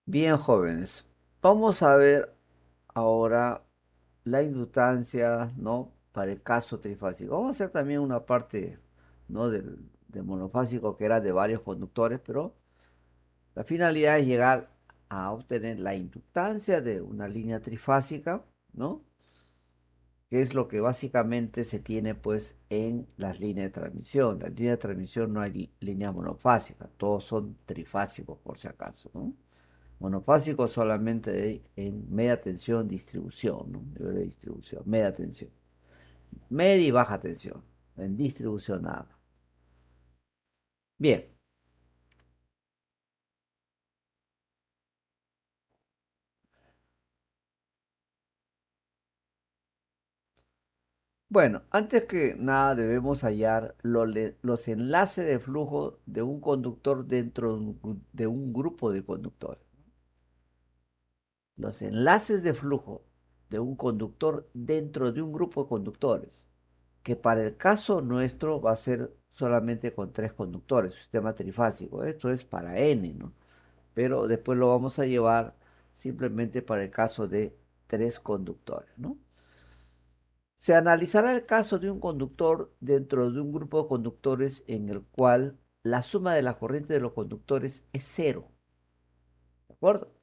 Bien, jóvenes, vamos a ver ahora la inductancia, ¿no? Para el caso trifásico. Vamos a hacer también una parte, ¿no? del monofásico que era de varios conductores, pero la finalidad es llegar a obtener la inductancia de una línea trifásica, ¿no? Que es lo que básicamente se tiene pues en las líneas de transmisión. Las líneas de transmisión no hay líneas monofásicas, todos son trifásicos por si acaso, ¿no? Monofásico solamente en media tensión, distribución, ¿no? Nivel de distribución, media tensión. Media y baja tensión. En distribución nada más. Bien. Bueno, antes que nada debemos hallar los enlaces de flujo de un conductor dentro de un grupo de conductores. Los enlaces de flujo de un conductor dentro de un grupo de conductores, que para el caso nuestro va a ser solamente con tres conductores, sistema trifásico. Esto es para N, ¿no? Pero después lo vamos a llevar simplemente para el caso de tres conductores, ¿no? Se analizará el caso de un conductor dentro de un grupo de conductores en el cual la suma de la corriente de los conductores es cero, ¿de acuerdo?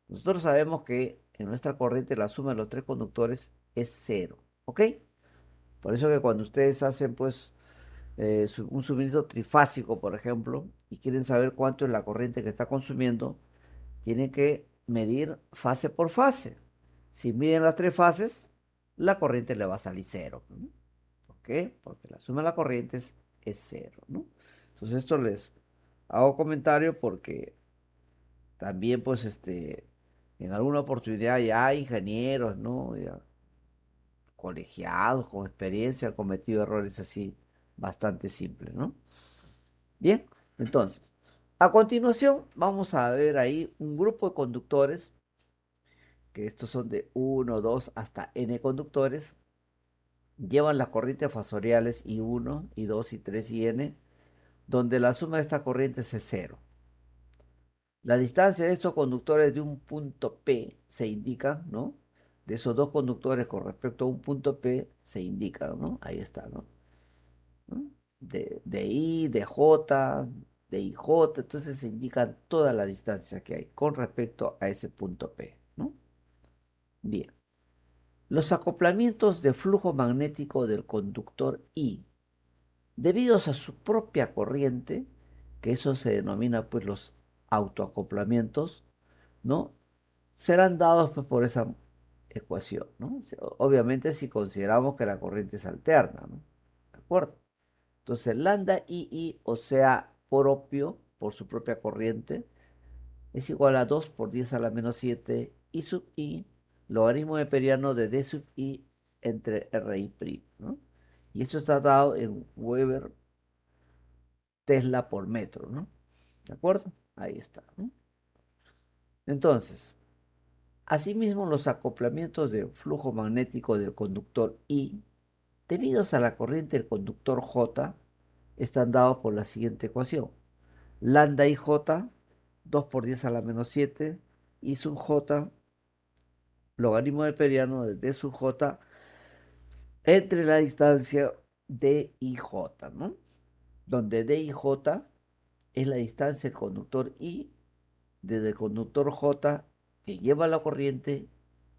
Nosotros sabemos que en nuestra corriente la suma de los tres conductores es cero, ¿ok? Por eso que cuando ustedes hacen pues un suministro trifásico, por ejemplo, y quieren saber cuánto es la corriente que está consumiendo, tienen que medir fase por fase. Si miden las tres fases, la corriente le va a salir cero, ¿no? ¿Por qué? Porque la suma de las corrientes es cero, ¿no? Entonces esto les hago comentario porque también pues en alguna oportunidad ya hay ingenieros, ¿no? Ya colegiados con experiencia han cometido errores así bastante simples, ¿no? Bien, entonces, a continuación vamos a ver ahí un grupo de conductores, que estos son de uno 2 hasta n conductores, llevan las corrientes fasoriales I1, I2, I3 y N, donde la suma de estas corrientes es cero. La distancia de estos conductores de un punto P se indica, ¿no? De esos dos conductores con respecto a un punto P se indica, ¿no? Ahí está, ¿no? ¿No? De I, de J, de IJ, entonces se indican toda la distancia que hay con respecto a ese punto P, ¿no? Bien. Los acoplamientos de flujo magnético del conductor I, debidos a su propia corriente, que eso se denomina pues los autoacoplamientos, ¿no? Serán dados pues, por esa ecuación, ¿no? Obviamente si consideramos que la corriente es alterna, ¿no? ¿De acuerdo? Entonces, lambda II, o sea, propio, por su propia corriente, es igual a 2 por 10 a la menos 7 I sub I, logaritmo neperiano de D sub I entre RI', ¿no? Y esto está dado en Weber Tesla por metro, ¿no? ¿De acuerdo? Ahí está, ¿no? Entonces, asimismo, los acoplamientos de flujo magnético del conductor I, debidos a la corriente del conductor J, están dados por la siguiente ecuación. Lambda I J, 2 por 10 a la menos 7, I sub J, logaritmo neperiano de D sub J, entre la distancia D y J, ¿no? Donde D y J es la distancia del conductor I desde el conductor J que lleva la corriente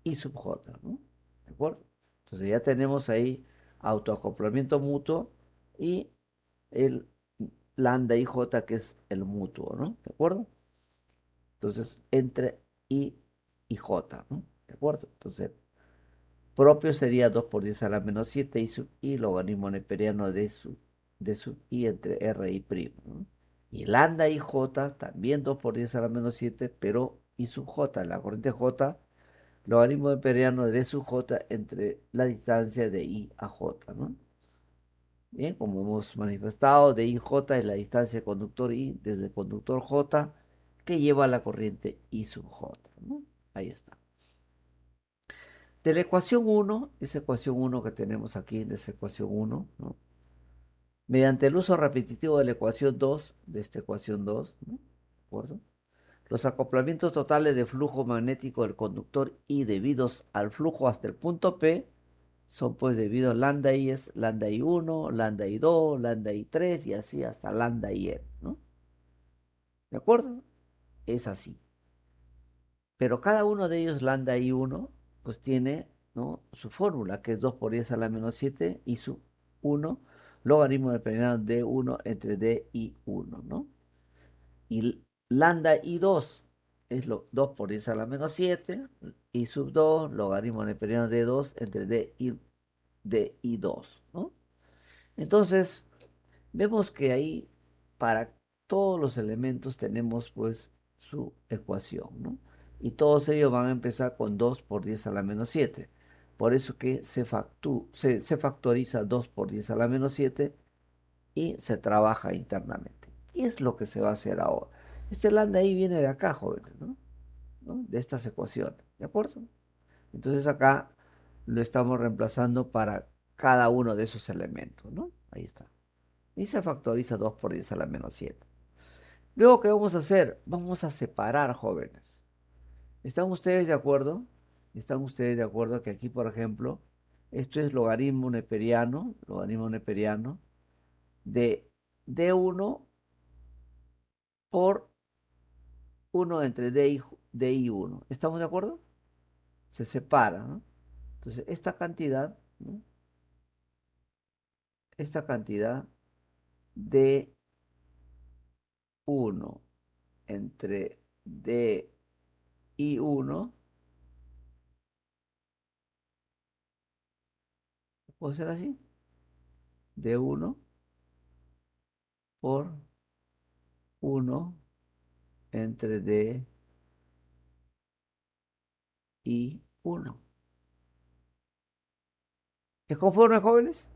I sub J, ¿no? ¿De acuerdo? Entonces ya tenemos ahí autoacoplamiento mutuo y el lambda I J que es el mutuo, ¿no? ¿De acuerdo? Entonces, entre I y J, ¿no? ¿De acuerdo? Entonces, propio sería 2 por 10 a la menos 7 I sub I, logaritmo neperiano de sub I entre R y primo, ¿no? Y lambda I J, también 2 por 10 a la menos 7, pero I sub J, la corriente J, logaritmo neperiano de D sub J entre la distancia de I a J, ¿no? Bien, como hemos manifestado, de IJ es la distancia del conductor I desde el conductor J que lleva la corriente I sub J, ¿no? Ahí está. De la ecuación uno, esa ecuación uno que tenemos aquí, de esa ecuación uno, ¿no? Mediante el uso repetitivo de la ecuación 2, de esta ecuación 2, ¿no? ¿De acuerdo? Los acoplamientos totales de flujo magnético del conductor I debidos al flujo hasta el punto P son pues debido a lambda I es lambda I1, lambda I2, lambda I3 y así hasta lambda IN, ¿no? ¿De acuerdo? Es así. Pero cada uno de ellos, lambda I1, pues tiene, ¿no?, su fórmula, que es 2 por 10 a la menos 7 y su 1, logaritmo del perianal de 1 entre D y 1, ¿no? Y lambda I2 es 2 por 10 a la menos 7 y sub 2, logaritmo neperiano de 2 entre D y 2, ¿no? Entonces, vemos que ahí para todos los elementos tenemos pues su ecuación, ¿no? Y todos ellos van a empezar con 2 por 10 a la menos 7. Por eso que se factoriza 2 por 10 a la menos 7 y se trabaja internamente. Y es lo que se va a hacer ahora. Este lambda ahí viene de acá, jóvenes, ¿no? ¿No? De estas ecuaciones, ¿de acuerdo? Entonces acá lo estamos reemplazando para cada uno de esos elementos, ¿no? Ahí está. Y se factoriza 2 por 10 a la menos 7. Luego, ¿qué vamos a hacer? Vamos a separar, jóvenes. ¿Están ustedes de acuerdo? ¿Están ustedes de acuerdo que aquí, por ejemplo, esto es logaritmo neperiano de D1 por 1 entre DI1. ¿Estamos de acuerdo? Se separa, ¿no? Entonces, esta cantidad, ¿no?, esta cantidad de 1 entre DI1, ¿puede ser así? D1 por 1 entre DI1. ¿Es conforme, jóvenes?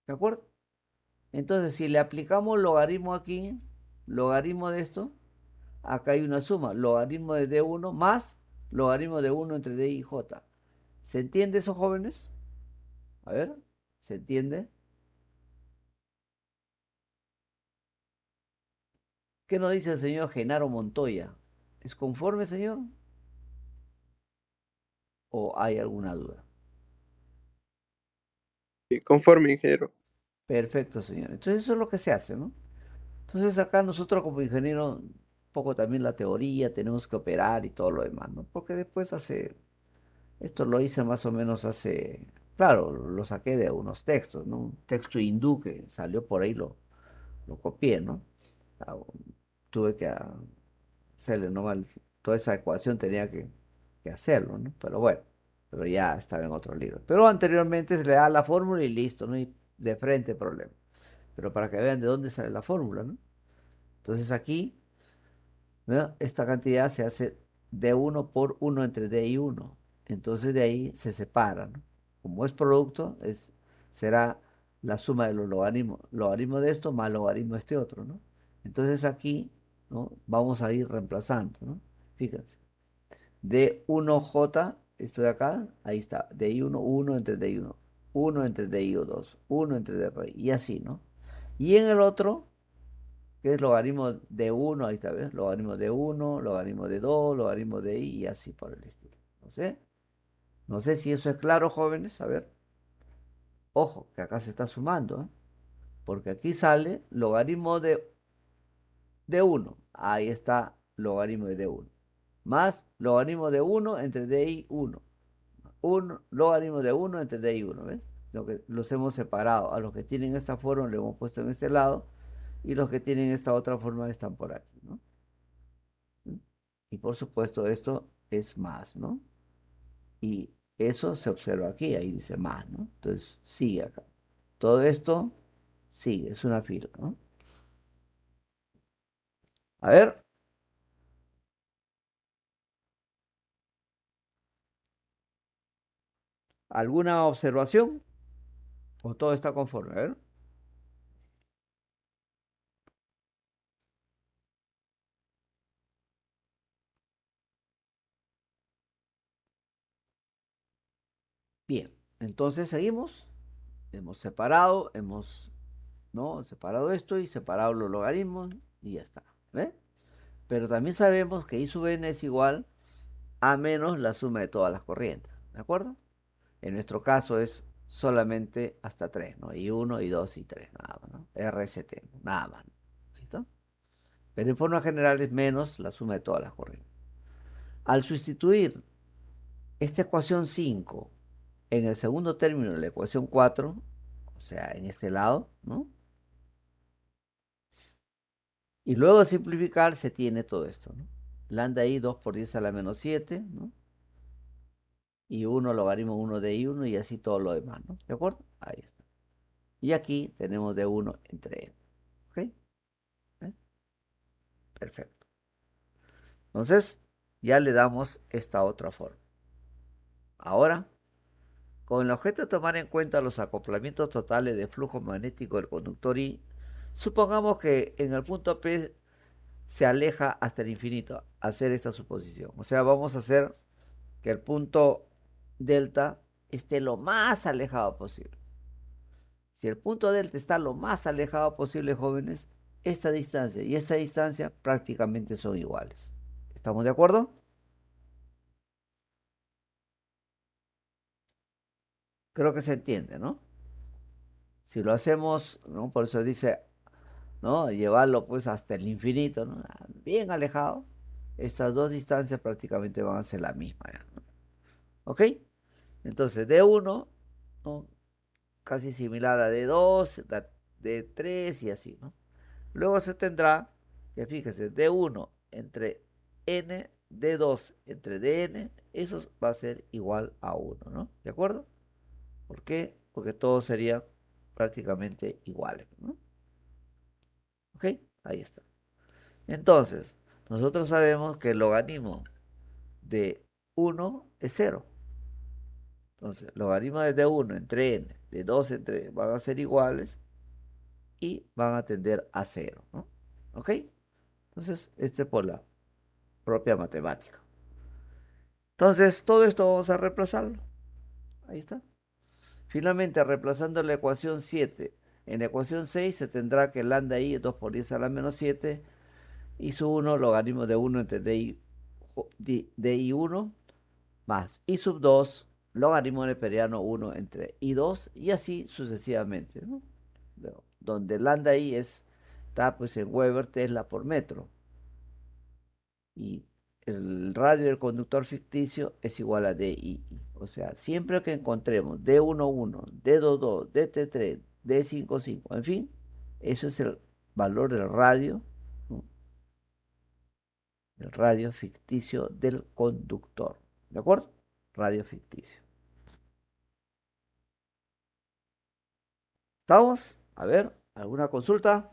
¿De acuerdo? Entonces, si le aplicamos logaritmo aquí, logaritmo de esto, acá hay una suma, logaritmo de D1 más logaritmo de 1 entre D y J. ¿Se entiende eso, jóvenes? A ver, ¿se entiende? ¿Qué nos dice el señor Genaro Montoya? ¿Es conforme, señor? ¿O hay alguna duda? Sí, conforme, ingeniero. Perfecto, señor. Entonces eso es lo que se hace, ¿no? Entonces acá nosotros como ingenieros, un poco también la teoría, tenemos que operar y todo lo demás, ¿no? Porque después esto lo hice más o menos claro, lo saqué de unos textos, ¿no? Un texto hindú que salió por ahí, lo copié, ¿no? Ah, tuve que hacerle, ¿no?, toda esa ecuación tenía que hacerlo, ¿no? Pero bueno, pero ya estaba en otro libro. Pero anteriormente se le da la fórmula y listo, ¿no? Y de frente problema. Pero para que vean de dónde sale la fórmula, ¿no? Entonces aquí, ¿no?, esta cantidad se hace D1 por 1 entre D y 1. Entonces de ahí se separa, ¿no? Como es producto, será la suma de los logaritmos. Logaritmo de esto más logaritmo de este otro, ¿no? Entonces aquí, ¿no?, vamos a ir reemplazando, ¿no? Fíjense. D1J, esto de acá, ahí está. DI1, 1 entre DI1. 1 entre DI2. 1 entre DI. Y así, ¿no? Y en el otro, que es logaritmo de 1, ahí está, ¿ves? Logaritmo de 1, logaritmo de 2, logaritmo de I y así por el estilo. No sé si eso es claro, jóvenes. A ver, ojo, que acá se está sumando, ¿eh? Porque aquí sale logaritmo de 1. Ahí está logaritmo de D1. Más logaritmo de 1 entre DI1. Un logaritmo de 1 entre DI1, ¿ves? Los hemos separado. A los que tienen esta forma le hemos puesto en este lado y los que tienen esta otra forma están por aquí, ¿no? ¿Mm? Y por supuesto esto es más, ¿no? Y eso se observa aquí, ahí dice más, ¿no? Entonces sigue acá. Todo esto sigue, es una fila, ¿no? A ver, ¿alguna observación? ¿O todo está conforme? A ver, bien. Entonces seguimos. Hemos separado, ¿no?, separado esto y separado los logaritmos. y ya está. ¿Ve? Pero también sabemos que I sub n es igual a menos la suma de todas las corrientes. ¿De acuerdo? En nuestro caso es solamente hasta 3, ¿no? I1, I2 y 3, nada más, ¿no? RST, nada más. ¿Listo? Pero en forma general es menos la suma de todas las corrientes. Al sustituir esta ecuación 5 en el segundo término de la ecuación 4, o sea, en este lado, ¿no? Y luego simplificar se tiene todo esto, ¿no? Lambda I 2 por 10 a la menos 7, ¿no? Y 1 logaritmo 1 de I1 y así todo lo demás, ¿no? ¿De acuerdo? Ahí está. Y aquí tenemos de 1 entre n. ¿Ok? ¿Eh? Perfecto. Entonces, ya le damos esta otra forma. Ahora, con el objeto de tomar en cuenta los acoplamientos totales de flujo magnético del conductor I, supongamos que en el punto P se aleja hasta el infinito, hacer esta suposición. O sea, vamos a hacer que el punto delta esté lo más alejado posible. Si el punto delta está lo más alejado posible, jóvenes, esta distancia y esta distancia prácticamente son iguales. ¿Estamos de acuerdo? Creo que se entiende, ¿no? Si lo hacemos, ¿no? Por eso dice, ¿no? Llevarlo pues hasta el infinito, ¿no? Bien alejado, estas dos distancias prácticamente van a ser la misma, ¿ya? ¿No? ¿Ok? Entonces, D1, ¿no? Casi similar a D2, D3 y así, ¿no? Luego se tendrá, que fíjese, D1 entre N, D2 entre Dn, eso va a ser igual a 1, ¿no? ¿De acuerdo? ¿Por qué? Porque todo sería prácticamente iguales, ¿no? ¿Ok? Ahí está. Entonces, nosotros sabemos que el logaritmo de 1 es 0. Entonces, logaritmo de 1 entre n, de 2 entre van a ser iguales y van a tender a 0, ¿no? ¿Ok? Entonces, este por la propia matemática. Entonces, todo esto vamos a reemplazarlo. Ahí está. Finalmente, reemplazando la ecuación 7 en la ecuación 6 se tendrá que lambda i es 2 por 10 a la menos 7 y su 1 logaritmo de 1 entre di1 más i sub 2 logaritmo neperiano 1 entre i2 y así sucesivamente, ¿no? Donde lambda i está pues en Weber Tesla por metro y el radio del conductor ficticio es igual a DI. O sea, siempre que encontremos D11, D22, DT3, D55, en fin, eso es el valor del radio, ¿no? El radio ficticio del conductor. ¿De acuerdo? Radio ficticio. ¿Estamos? A ver, ¿alguna consulta?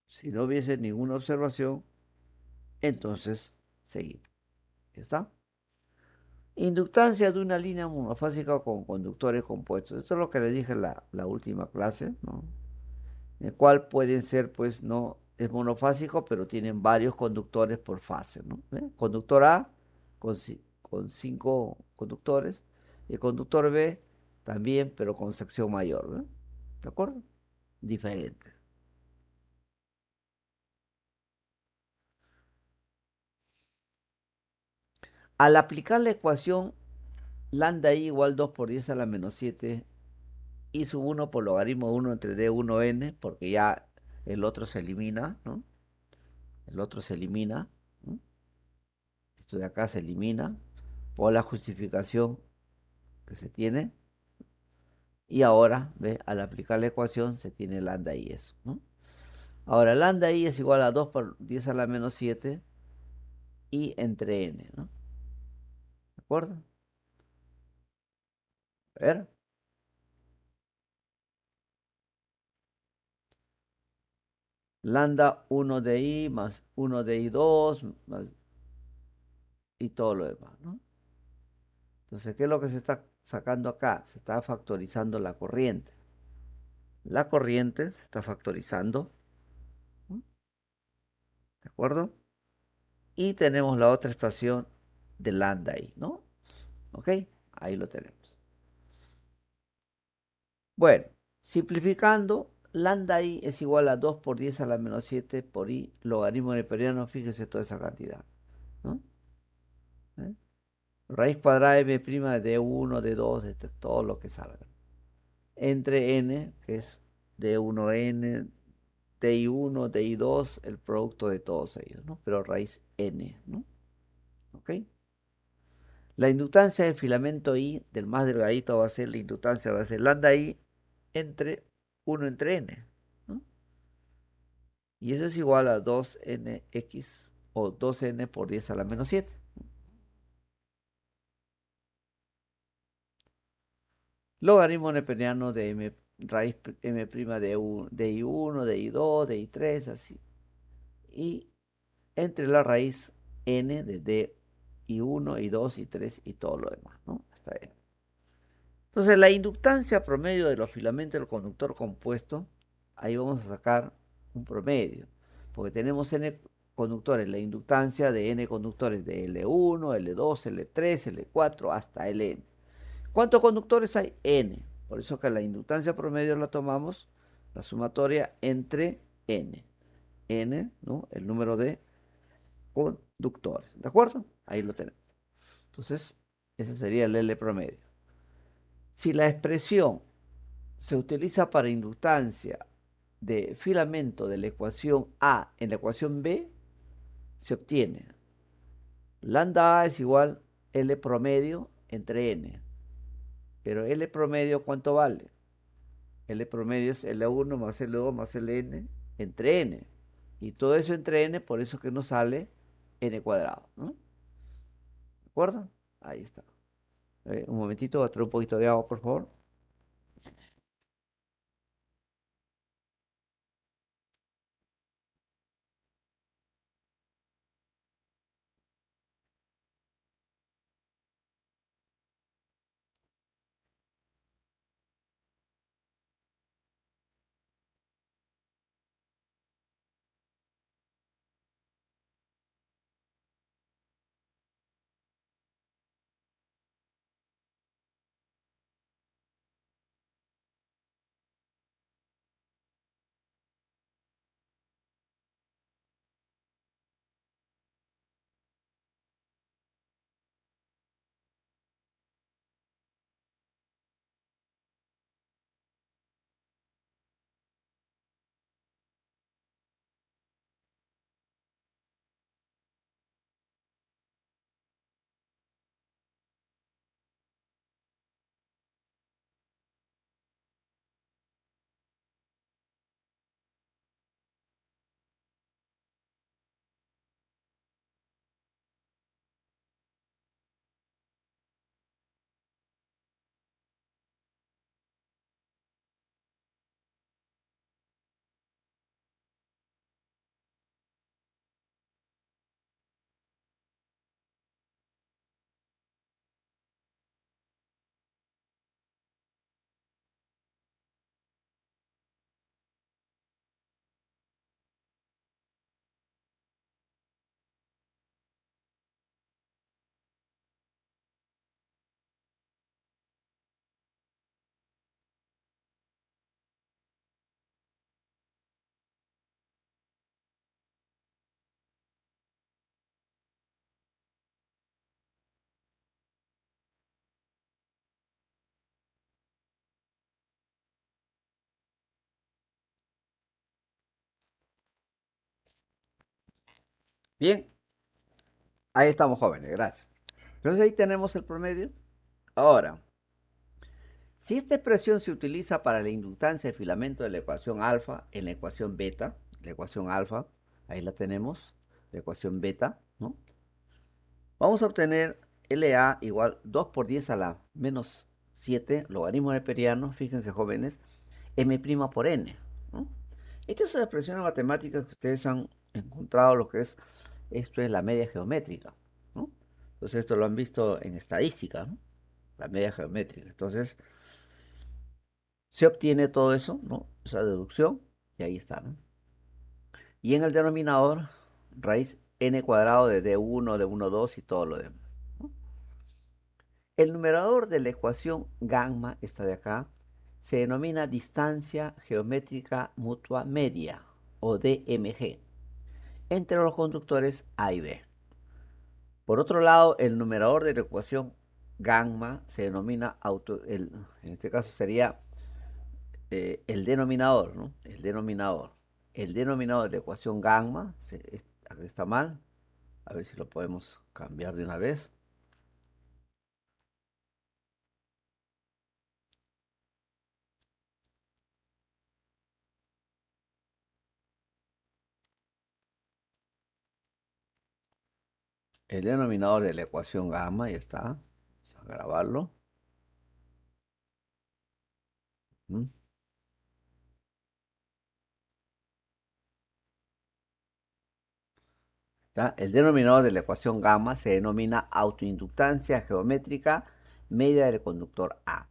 Si no hubiese ninguna observación, entonces seguimos. ¿Ya está? Inductancia de una línea monofásica con conductores compuestos. Esto es lo que le dije en la última clase, ¿no? El cual pueden ser, pues, no es monofásico, pero tienen varios conductores por fase, ¿no? ¿Ve? Conductor A con 5 conductores y el conductor B también, pero con sección mayor, ¿no? ¿De acuerdo? Diferente. Al aplicar la ecuación lambda i igual 2 por 10 a la menos 7 y sub 1 por logaritmo 1 entre d1n, porque ya el otro se elimina, ¿no? El otro se elimina, ¿no? Esto de acá se elimina por la justificación que se tiene. Y ahora, ¿ve? Al aplicar la ecuación se tiene lambda i eso, ¿no? Ahora, lambda i es igual a 2 por 10 a la menos 7 y entre n, ¿no? ¿De acuerdo? A ver, lambda 1 de i más 1 de i2 más, y todo lo demás, ¿no? Entonces, ¿qué es lo que se está sacando acá? Se está factorizando la corriente. La corriente se está factorizando, ¿no? ¿De acuerdo? Y tenemos la otra expresión de lambda i, ¿no? ¿Ok? Ahí lo tenemos. Bueno, simplificando, lambda i es igual a 2 por 10 a la menos 7 por i logaritmo neperiano. Fíjese toda esa cantidad, ¿no? ¿Eh? Raíz cuadrada de m' de 1, de 2, de todo lo que salga. Entre n, que es d1n, di1, di2, el producto de todos ellos, ¿no? Pero raíz n, ¿no? ¿Ok? La inductancia del filamento I del más delgadito va a ser, la inductancia va a ser lambda I entre 1 entre n, ¿no? Y eso es igual a 2nx o 2n por 10 a la menos 7. Logaritmo neperiano de m raíz m' de i1, de i2, de i3, así. Y entre la raíz n de d i1, i2, i3 y todo lo demás, ¿no? Hasta n. Entonces, la inductancia promedio de los filamentos del conductor compuesto, ahí vamos a sacar un promedio, porque tenemos n conductores, la inductancia de n conductores de L1, L2, L3, L4 hasta Ln. ¿Cuántos conductores hay? N. Por eso que la inductancia promedio la tomamos, la sumatoria entre n. N, ¿no? El número de conductores. ¿De acuerdo? Ahí lo tenemos. Entonces, ese sería el L promedio. Si la expresión se utiliza para inductancia de filamento de la ecuación A en la ecuación B, se obtiene lambda A es igual L promedio entre N. Pero L promedio, ¿cuánto vale? L promedio es L1 más L2 más Ln entre N. Y todo eso entre N, por eso que nos sale N cuadrado, ¿no? ¿De acuerdo? Ahí está. Un momentito, voy a traer un poquito de agua, por favor. Bien, ahí estamos jóvenes, gracias. Entonces ahí tenemos el promedio. Ahora, si esta expresión se utiliza para la inductancia de filamento de la ecuación alfa en la ecuación beta, la ecuación alfa, ahí la tenemos, la ecuación beta, ¿no? Vamos a obtener LA igual 2 por 10 a la menos 7, logaritmo neperiano, fíjense jóvenes, M' por N, ¿no? Esta es una expresión matemática que ustedes han encontrado lo que es, esto es la media geométrica, ¿no? Entonces esto lo han visto en estadística, ¿no? La media geométrica. Entonces se obtiene todo eso, ¿no? Esa deducción, y ahí está, ¿no? Y en el denominador, raíz n cuadrado de D1, D1,2 y todo lo demás, ¿no? El numerador de la ecuación gamma, esta de acá, se denomina distancia geométrica mutua media, o DMG, entre los conductores A y B. Por otro lado, el numerador de la ecuación gamma se denomina en este caso sería el denominador, ¿no? El denominador. El denominador de la ecuación gamma, acá está mal, a ver si lo podemos cambiar de una vez. El denominador de la ecuación gamma, ya está. Vamos a grabarlo. ¿Mm? ¿Está? El denominador de la ecuación gamma se denomina autoinductancia geométrica media del conductor A.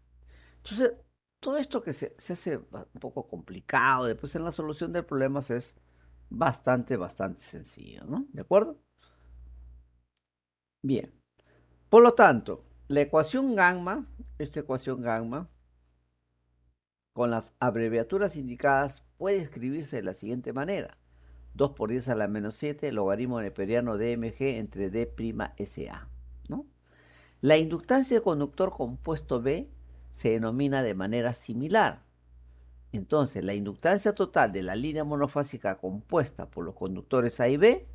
Entonces, todo esto que se hace un poco complicado, después en la solución de problemas es bastante sencillo, ¿no? ¿De acuerdo? Bien. Por lo tanto, la ecuación gamma, esta ecuación gamma, con las abreviaturas indicadas, puede escribirse de la siguiente manera. 2 por 10 a la menos 7, logaritmo neperiano de mg entre d'Sa, ¿no? La inductancia de conductor compuesto B se denomina de manera similar. Entonces, la inductancia total de la línea monofásica compuesta por los conductores A y B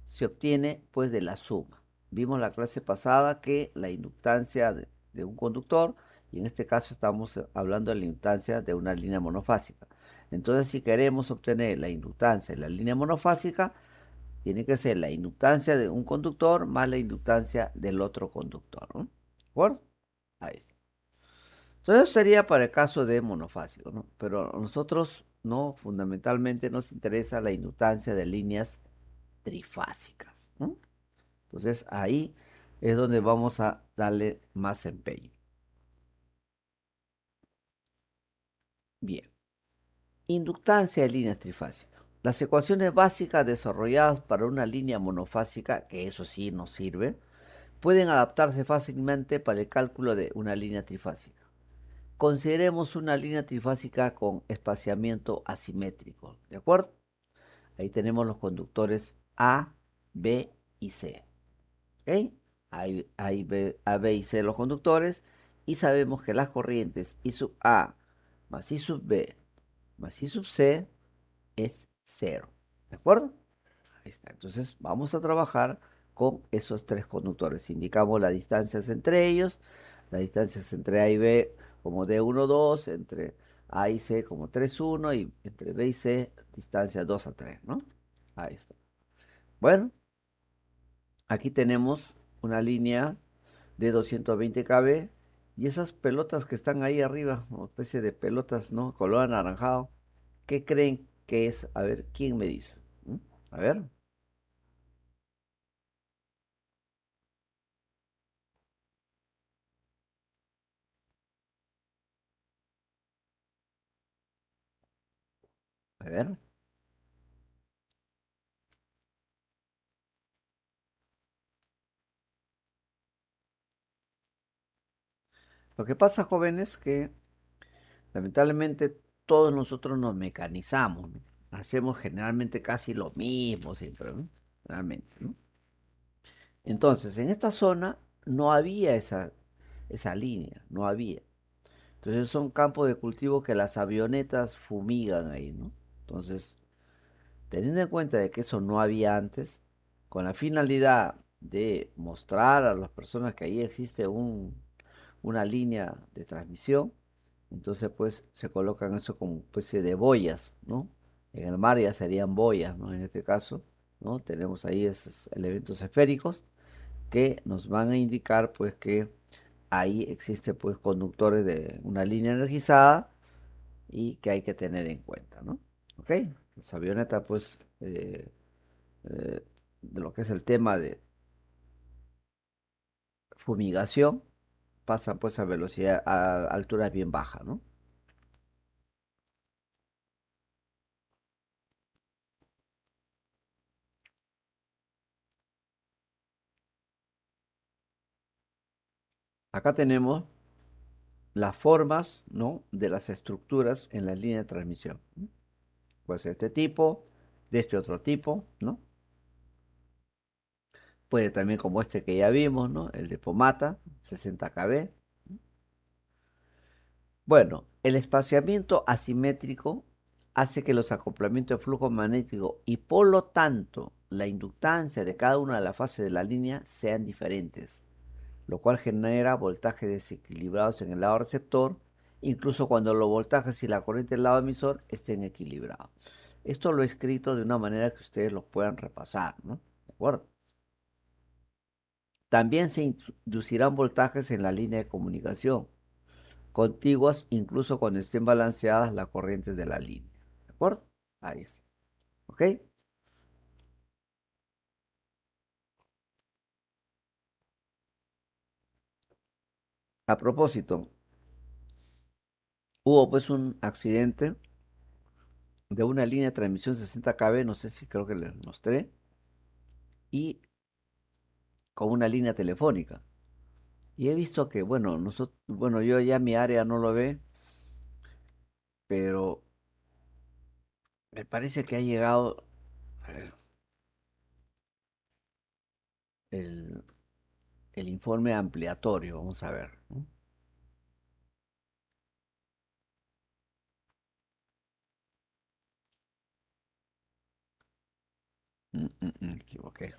se obtiene pues de la suma. Vimos la clase pasada que la inductancia de un conductor, y en este caso estamos hablando de la inductancia de una línea monofásica. Entonces, si queremos obtener la inductancia de la línea monofásica, tiene que ser la inductancia de un conductor más la inductancia del otro conductor, ¿no? ¿De acuerdo? Ahí está. Entonces, eso sería para el caso de monofásico, ¿no? Pero a nosotros, no, fundamentalmente nos interesa la inductancia de líneas trifásicas, ¿no? Entonces, ahí es donde vamos a darle más empeño. Bien. Inductancia de líneas trifásicas. Las ecuaciones básicas desarrolladas para una línea monofásica, que eso sí nos sirve, pueden adaptarse fácilmente para el cálculo de una línea trifásica. Consideremos una línea trifásica con espaciamiento asimétrico, ¿de acuerdo? Ahí tenemos los conductores A, B y C. ¿Ok? Hay A, B y C los conductores y sabemos que las corrientes I sub A más I sub B más I sub C es cero. ¿De acuerdo? Ahí está. Entonces vamos a trabajar con esos tres conductores. Indicamos las distancias entre ellos, las distancias entre A y B como D1, 2, entre A y C como 3, 1 y entre B y C distancia 2 a 3, ¿no? Ahí está. Bueno, aquí tenemos una línea de 220 kb y esas pelotas que están ahí arriba, una especie de pelotas, ¿no? Color anaranjado. ¿Qué creen que es? A ver, ¿quién me dice? ¿Mm? A ver, a ver. Lo que pasa, jóvenes, que lamentablemente todos nosotros nos mecanizamos, ¿no? Hacemos generalmente casi lo mismo siempre, ¿no? Realmente, ¿no? Entonces, en esta zona no había esa línea, no había. Entonces son campos de cultivo que las avionetas fumigan ahí, ¿no? Entonces, teniendo en cuenta de que eso no había antes, con la finalidad de mostrar a las personas que ahí existe una línea de transmisión, entonces pues se colocan eso como especie de boyas, ¿no? En el mar ya serían boyas, ¿no? En este caso, ¿no? Tenemos ahí esos elementos esféricos que nos van a indicar pues que ahí existe pues conductores de una línea energizada y que hay que tener en cuenta, ¿no? ¿Ok? Las avionetas pues eh, de lo que es el tema de fumigación pasan pues a velocidad, a alturas bien bajas, ¿no? Acá tenemos las formas, ¿no? De las estructuras en la línea de transmisión. Puede ser este tipo, de este otro tipo, ¿no? Puede también como este que ya vimos, ¿no? El de Pomata, 60 kb. Bueno, el espaciamiento asimétrico hace que los acoplamientos de flujo magnético y por lo tanto la inductancia de cada una de las fases de la línea sean diferentes, lo cual genera voltajes desequilibrados en el lado receptor, incluso cuando los voltajes y la corriente del lado emisor estén equilibrados. Esto lo he escrito de una manera que ustedes lo puedan repasar, ¿no? ¿De acuerdo? También se inducirán voltajes en la línea de comunicación, contiguas incluso cuando estén balanceadas las corrientes de la línea. ¿De acuerdo? Ahí está. ¿Ok? A propósito, hubo pues un accidente de una línea de transmisión 60 kb, no sé si creo que les mostré, y con una línea telefónica. Y he visto que, bueno, nosotros, bueno, yo ya mi área no lo ve, pero me parece que ha llegado eh, el, el informe ampliatorio. Vamos a ver, ¿no? Me equivoqué.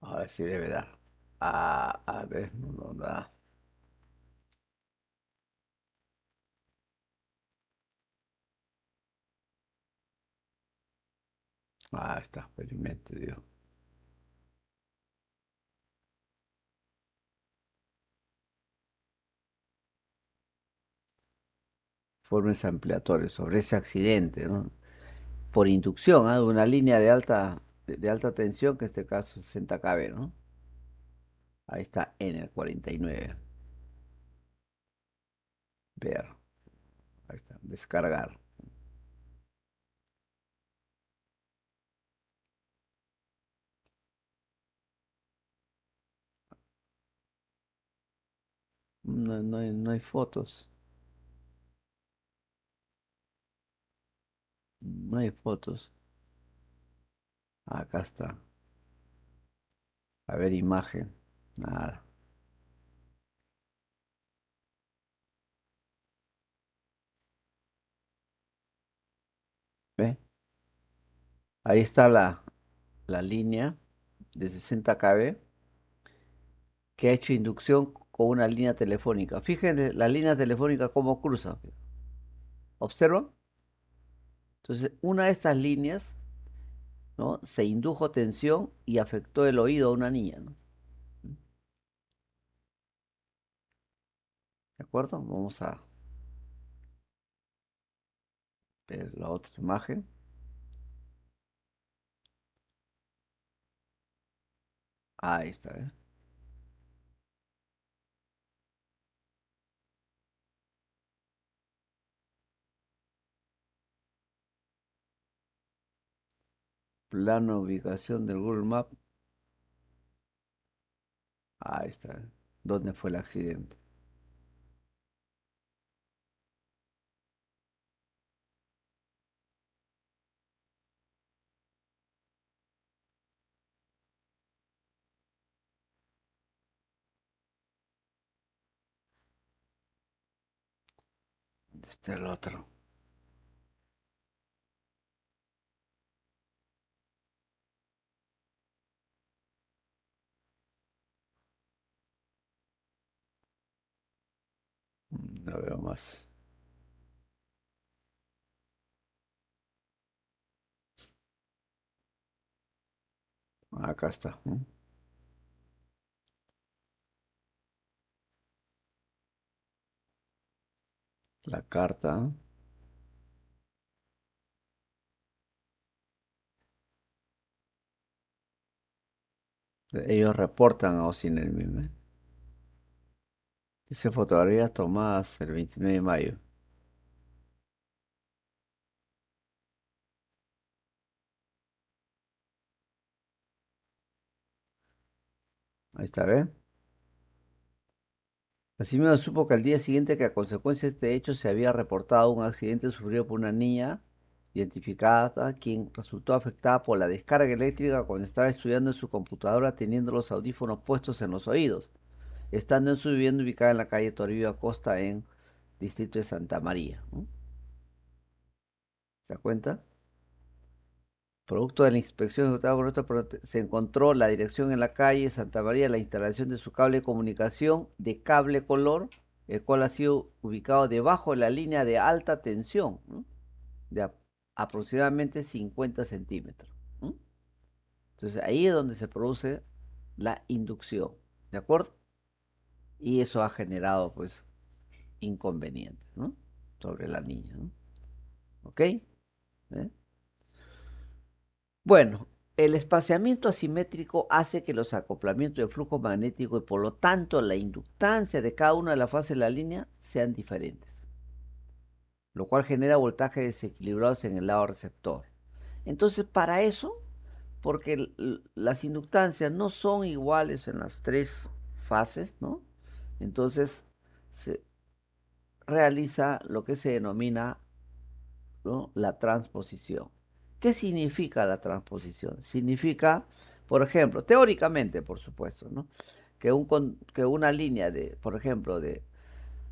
A ver si debe dar. A ver, no da. Está, felizmente, Dios. Informes ampliatorios sobre ese accidente, ¿no? Por inducción, ¿ah? De una línea de alta tensión, que en este caso es 60 kb, ¿no? Ahí está en el 49. Ver, ahí está, descargar. No hay fotos, no hay fotos. Acá está. A ver, imagen. Nada. ¿Ve? Ahí está la línea de 60 kb que ha hecho inducción con una línea telefónica. Fíjense la línea telefónica cómo cruza. ¿Observan? Entonces, una de estas líneas, ¿no? Se indujo tensión y afectó el oído a una niña, ¿no? ¿De acuerdo? Vamos a ver la otra imagen. Ahí está, ¿eh? Plano ubicación del Google Map. Ahí está, ¿eh? ¿Dónde fue el accidente? ¿Dónde está el otro? No veo más. Acá está. La carta. Ellos reportan a Osinelmime. Dice fotografías tomadas el 29 de mayo. Ahí está, ¿ves? Asimismo, supo que al día siguiente que a consecuencia de este hecho se había reportado un accidente sufrido por una niña identificada, quien resultó afectada por la descarga eléctrica cuando estaba estudiando en su computadora teniendo los audífonos puestos en los oídos, estando en su vivienda ubicada en la calle Toribio Acosta en distrito de Santa María, ¿no? ¿Se da cuenta? Producto de la inspección ejecutada por se encontró la dirección en la calle Santa María, la instalación de su cable de comunicación de cable color, el cual ha sido ubicado debajo de la línea de alta tensión, ¿no? de aproximadamente 50 centímetros, ¿no? Entonces ahí es donde se produce la inducción, ¿de acuerdo? Y eso ha generado, pues, inconvenientes, ¿no? Sobre la niña, ¿no? ¿Ok? ¿Eh? Bueno, el espaciamiento asimétrico hace que los acoplamientos de flujo magnético y por lo tanto la inductancia de cada una de las fases de la línea sean diferentes, lo cual genera voltajes desequilibrados en el lado receptor. Entonces, para eso, porque las inductancias no son iguales en las tres fases, ¿no? Entonces, se realiza lo que se denomina, ¿no?, la transposición. ¿Qué significa la transposición? Significa, por ejemplo, teóricamente, por supuesto, ¿no?, que una línea de, por ejemplo, de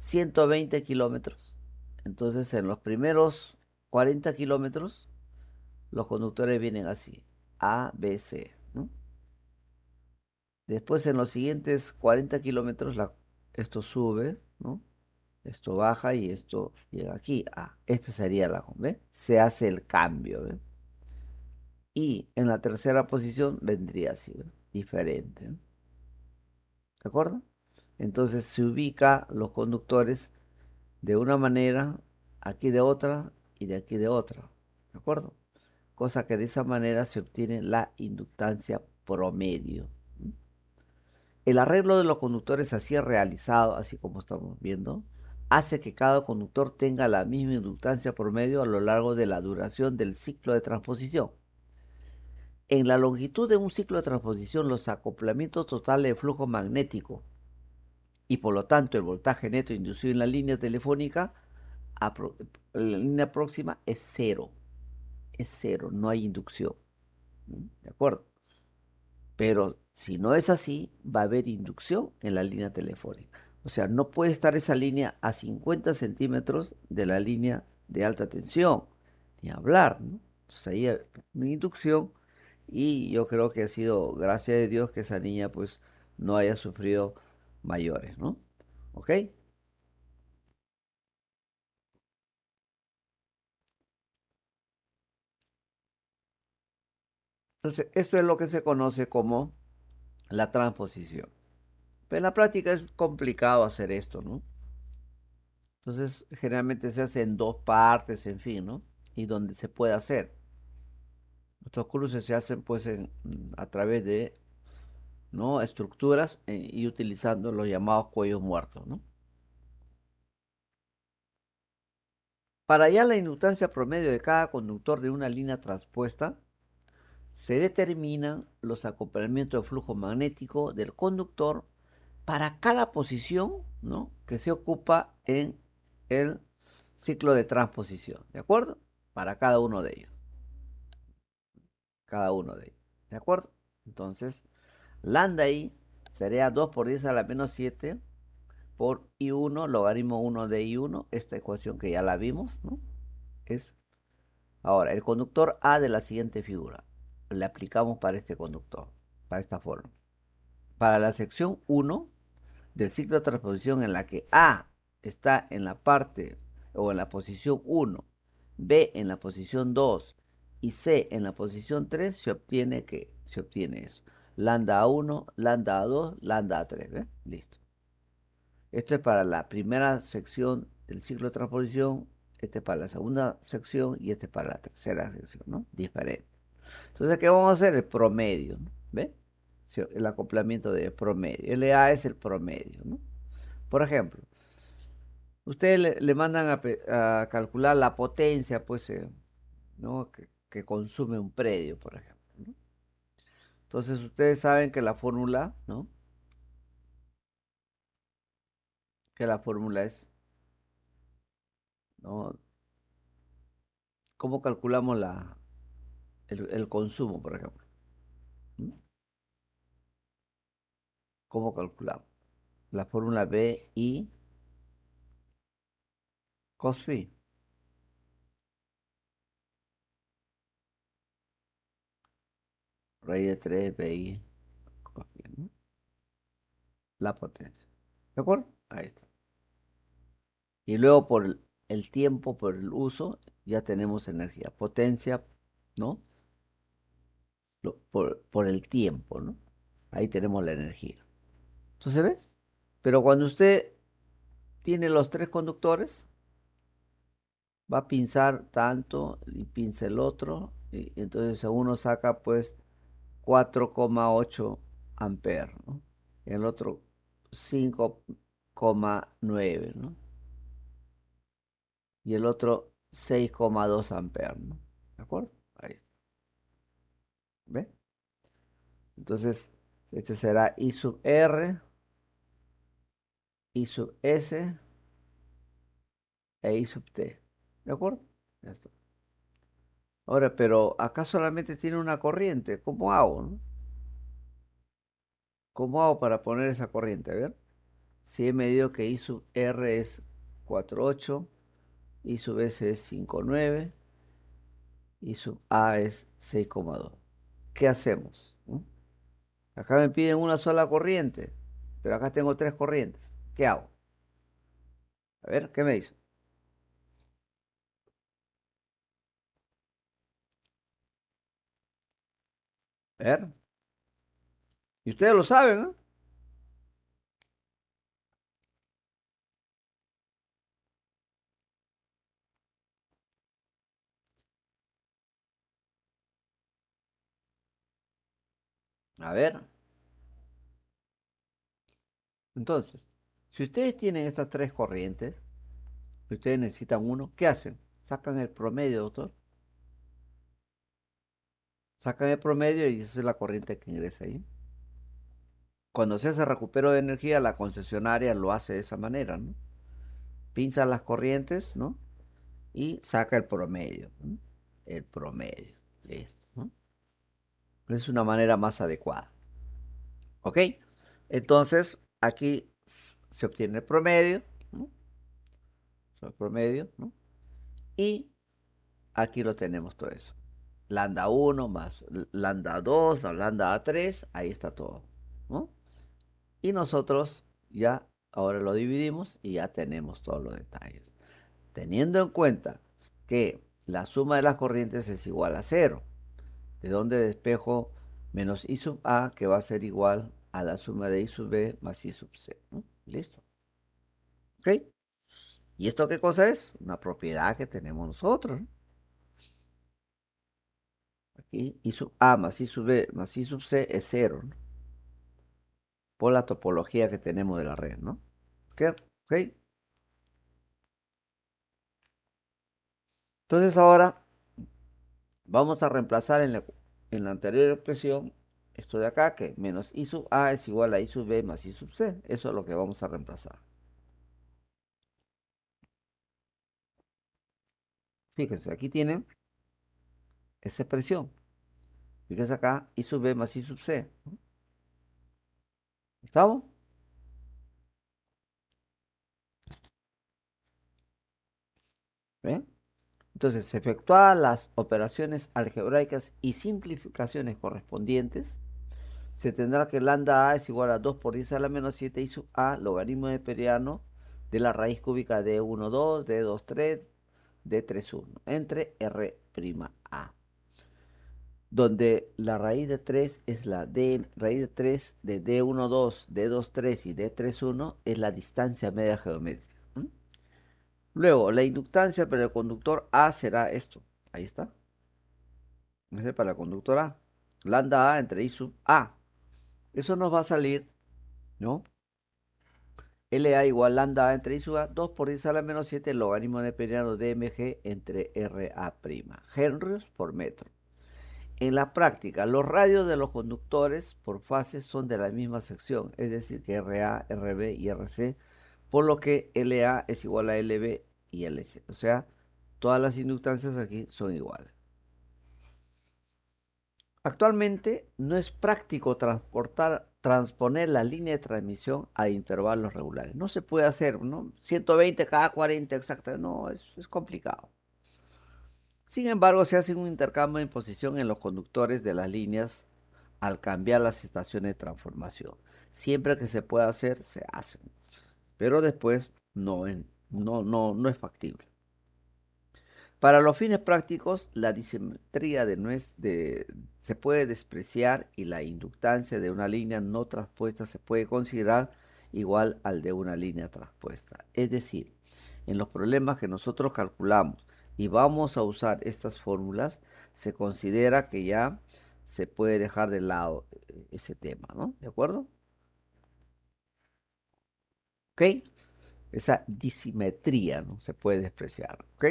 120 kilómetros, entonces en los primeros 40 kilómetros, los conductores vienen así, A, B, C, ¿no? Después en los siguientes 40 kilómetros, esto sube, ¿no? Esto baja y esto llega aquí. Ah, esta sería la, ¿ve? Se hace el cambio, ¿ve? Y en la tercera posición vendría así, ¿ve? Diferente, ¿no? ¿De acuerdo? Entonces se ubica los conductores de una manera, aquí de otra y de aquí de otra. ¿De acuerdo? Cosa que de esa manera se obtiene la inductancia promedio. El arreglo de los conductores así realizado, así como estamos viendo, hace que cada conductor tenga la misma inductancia promedio a lo largo de la duración del ciclo de transposición. En la longitud de un ciclo de transposición, los acoplamientos totales de flujo magnético y por lo tanto el voltaje neto inducido en la línea telefónica, en la línea próxima, es cero. Es cero, no hay inducción. ¿De acuerdo? Pero si no es así, va a haber inducción en la línea telefónica. O sea, no puede estar esa línea a 50 centímetros de la línea de alta tensión, ni hablar, ¿no? Entonces ahí hay una inducción y yo creo que ha sido, gracias a Dios, que esa niña pues no haya sufrido mayores, ¿no? ¿Ok? Entonces, esto es lo que se conoce como la transposición. Pero en la práctica es complicado hacer esto, ¿no? Entonces, generalmente se hace en dos partes, en fin, ¿no? Y donde se puede hacer. Estos cruces se hacen pues a través de, ¿no?, estructuras y utilizando los llamados cuellos muertos, ¿no? Para hallar la inductancia promedio de cada conductor de una línea transpuesta, se determinan los acoplamientos de flujo magnético del conductor para cada posición, ¿no?, que se ocupa en el ciclo de transposición, ¿de acuerdo? Para cada uno de ellos. Cada uno de ellos. ¿De acuerdo? Entonces, lambda I sería 2 por 10 a la menos 7 por I1, logaritmo 1 de I1, esta ecuación que ya la vimos, ¿no? Es, ahora, el conductor A de la siguiente figura. Le aplicamos para este conductor, para esta forma. Para la sección 1 del ciclo de transposición en la que A está en la parte o en la posición 1, B en la posición 2 y C en la posición 3, se obtiene eso. Lambda A1, lambda A2, lambda A3, ¿ves? Listo. Esto es para la primera sección del ciclo de transposición, este es para la segunda sección y este es para la tercera sección, ¿no? Diferente. Entonces, ¿qué vamos a hacer? El promedio, ¿no? ¿Ves? El acoplamiento de promedio. LA es el promedio, ¿no? Por ejemplo, ustedes le mandan a calcular la potencia, pues, ¿no?, que consume un predio, por ejemplo, ¿no? Entonces, ustedes saben que la fórmula, ¿no?, que la fórmula es, ¿no? ¿Cómo calculamos el consumo, por ejemplo? ¿Mm? ¿Cómo calculamos? La fórmula B I cos phi, raíz de 3 BI cos phi, ¿no? La potencia. ¿De acuerdo? Ahí está. Y luego por el tiempo, por el uso, ya tenemos energía. Potencia, ¿no? Por el tiempo, ¿no? Ahí tenemos la energía. Entonces, ¿ves? Pero cuando usted tiene los tres conductores, va a pinzar tanto y pinza el otro, y entonces uno saca pues 4,8 amperes, ¿no? El otro 5,9, ¿no? Y el otro 6,2 amperes, ¿no? ¿De acuerdo? Ahí está. ¿Ve? Entonces, este será I sub R, I sub S e I sub T. ¿De acuerdo? Ya está. Ahora, pero acá solamente tiene una corriente. ¿Cómo hago, no? ¿Cómo hago para poner esa corriente? A ver. Si he medido que I sub R es 4,8, I sub S es 5,9, I sub A es 6,2. ¿Qué hacemos? ¿Mm? Acá me piden una sola corriente, pero acá tengo tres corrientes. ¿Qué hago? A ver, ¿qué me dice? A ver. Y ustedes lo saben, ¿no? A ver. Entonces, si ustedes tienen estas tres corrientes, y ustedes necesitan uno, ¿qué hacen? Sacan el promedio, doctor. Sacan el promedio y esa es la corriente que ingresa ahí. Cuando se hace recupero de energía, la concesionaria lo hace de esa manera, ¿no? Pinza las corrientes, ¿no? Y saca el promedio, ¿no? El promedio. Listo, ¿no? Es una manera más adecuada. ¿Ok? Entonces, aquí se obtiene el promedio, ¿no? El promedio, ¿no? Y aquí lo tenemos todo eso. Lambda uno más lambda 2 más lambda 3, ahí está todo, ¿no? Y nosotros ya ahora lo dividimos y ya tenemos todos los detalles. Teniendo en cuenta que la suma de las corrientes es igual a cero, de donde despejo menos I sub A, que va a ser igual a la suma de I sub B más I sub C, ¿no? Listo. ¿Ok? ¿Y esto qué cosa es? Una propiedad que tenemos nosotros, ¿no? Aquí I sub A más I sub B más I sub C es cero, ¿no? Por la topología que tenemos de la red, ¿no? ¿Ok? ¿Ok? Entonces ahora vamos a reemplazar en la anterior expresión esto de acá, que menos I sub A es igual a I sub B más I sub C. Eso es lo que vamos a reemplazar. Fíjense, aquí tienen esa expresión. Fíjense acá, I sub B más I sub C. ¿Estamos? ¿Ven? Entonces, efectuadas las operaciones algebraicas y simplificaciones correspondientes, se tendrá que lambda A es igual a 2 por 10 a la menos 7 I sub A, logaritmo neperiano de la raíz cúbica de 1,2, de 2,3, de 3,1, entre R'A, donde la raíz de 3 es la D, raíz de 3 de D12, D23 y D31 es la distancia media geométrica. ¿M? Luego, la inductancia para el conductor A será esto. Ahí está. Ese es para el conductor A. Lambda A entre I sub A. Eso nos va a salir, ¿no? LA igual lambda A entre I sub A, 2 por 10 a la menos 7, logaritmo neperiano de mg entre RA'. Henrios por metro. En la práctica, los radios de los conductores por fases son de la misma sección, es decir, que RA, RB y RC por lo que LA es igual a LB y LC. O sea, todas las inductancias aquí son iguales. Actualmente no es práctico transponer la línea de transmisión a intervalos regulares. No se puede hacer, ¿no? 120 cada 40 exacta, no, es complicado. Sin embargo, se hace un intercambio de posición en los conductores de las líneas al cambiar las estaciones de transformación. Siempre que se pueda hacer, se hace. Pero después no es factible. Para los fines prácticos, la disimetría se puede despreciar y la inductancia de una línea no transpuesta se puede considerar igual al de una línea transpuesta. Es decir, en los problemas que nosotros calculamos y vamos a usar estas fórmulas, se considera que ya se puede dejar de lado ese tema, ¿no? ¿De acuerdo? ¿Ok? Esa disimetría no se puede despreciar, ¿ok?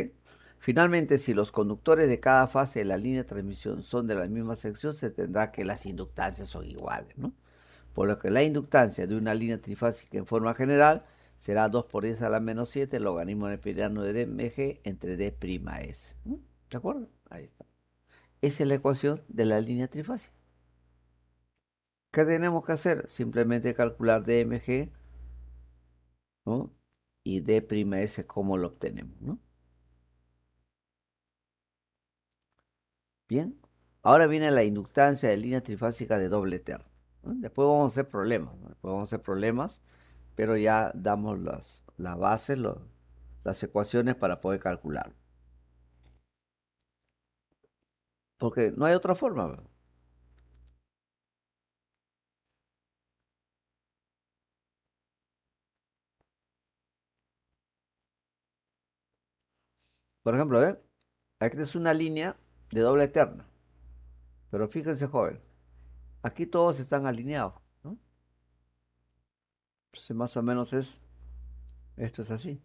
Finalmente, si los conductores de cada fase de la línea de transmisión son de la misma sección, se tendrá que las inductancias son iguales, ¿no? Por lo que la inductancia de una línea trifásica en forma general será 2 por 10 a la menos 7, el logaritmo neperiano de dmg entre d'(s). ¿No? ¿De acuerdo? Ahí está. Esa es la ecuación de la línea trifásica. ¿Qué tenemos que hacer? Simplemente calcular dmg, ¿no? Y d'S, ¿cómo lo obtenemos, ¿no? Bien, ahora viene la inductancia de línea trifásica de doble terno, ¿no? Después vamos a hacer problemas, ¿no? Después vamos a hacer problemas, pero ya damos las bases, las ecuaciones para poder calcular. Porque no hay otra forma, ¿verdad? Por ejemplo, ¿eh? Aquí es una línea de doble terna, pero fíjense, joven, aquí todos están alineados, ¿no? Entonces, más o menos esto es así,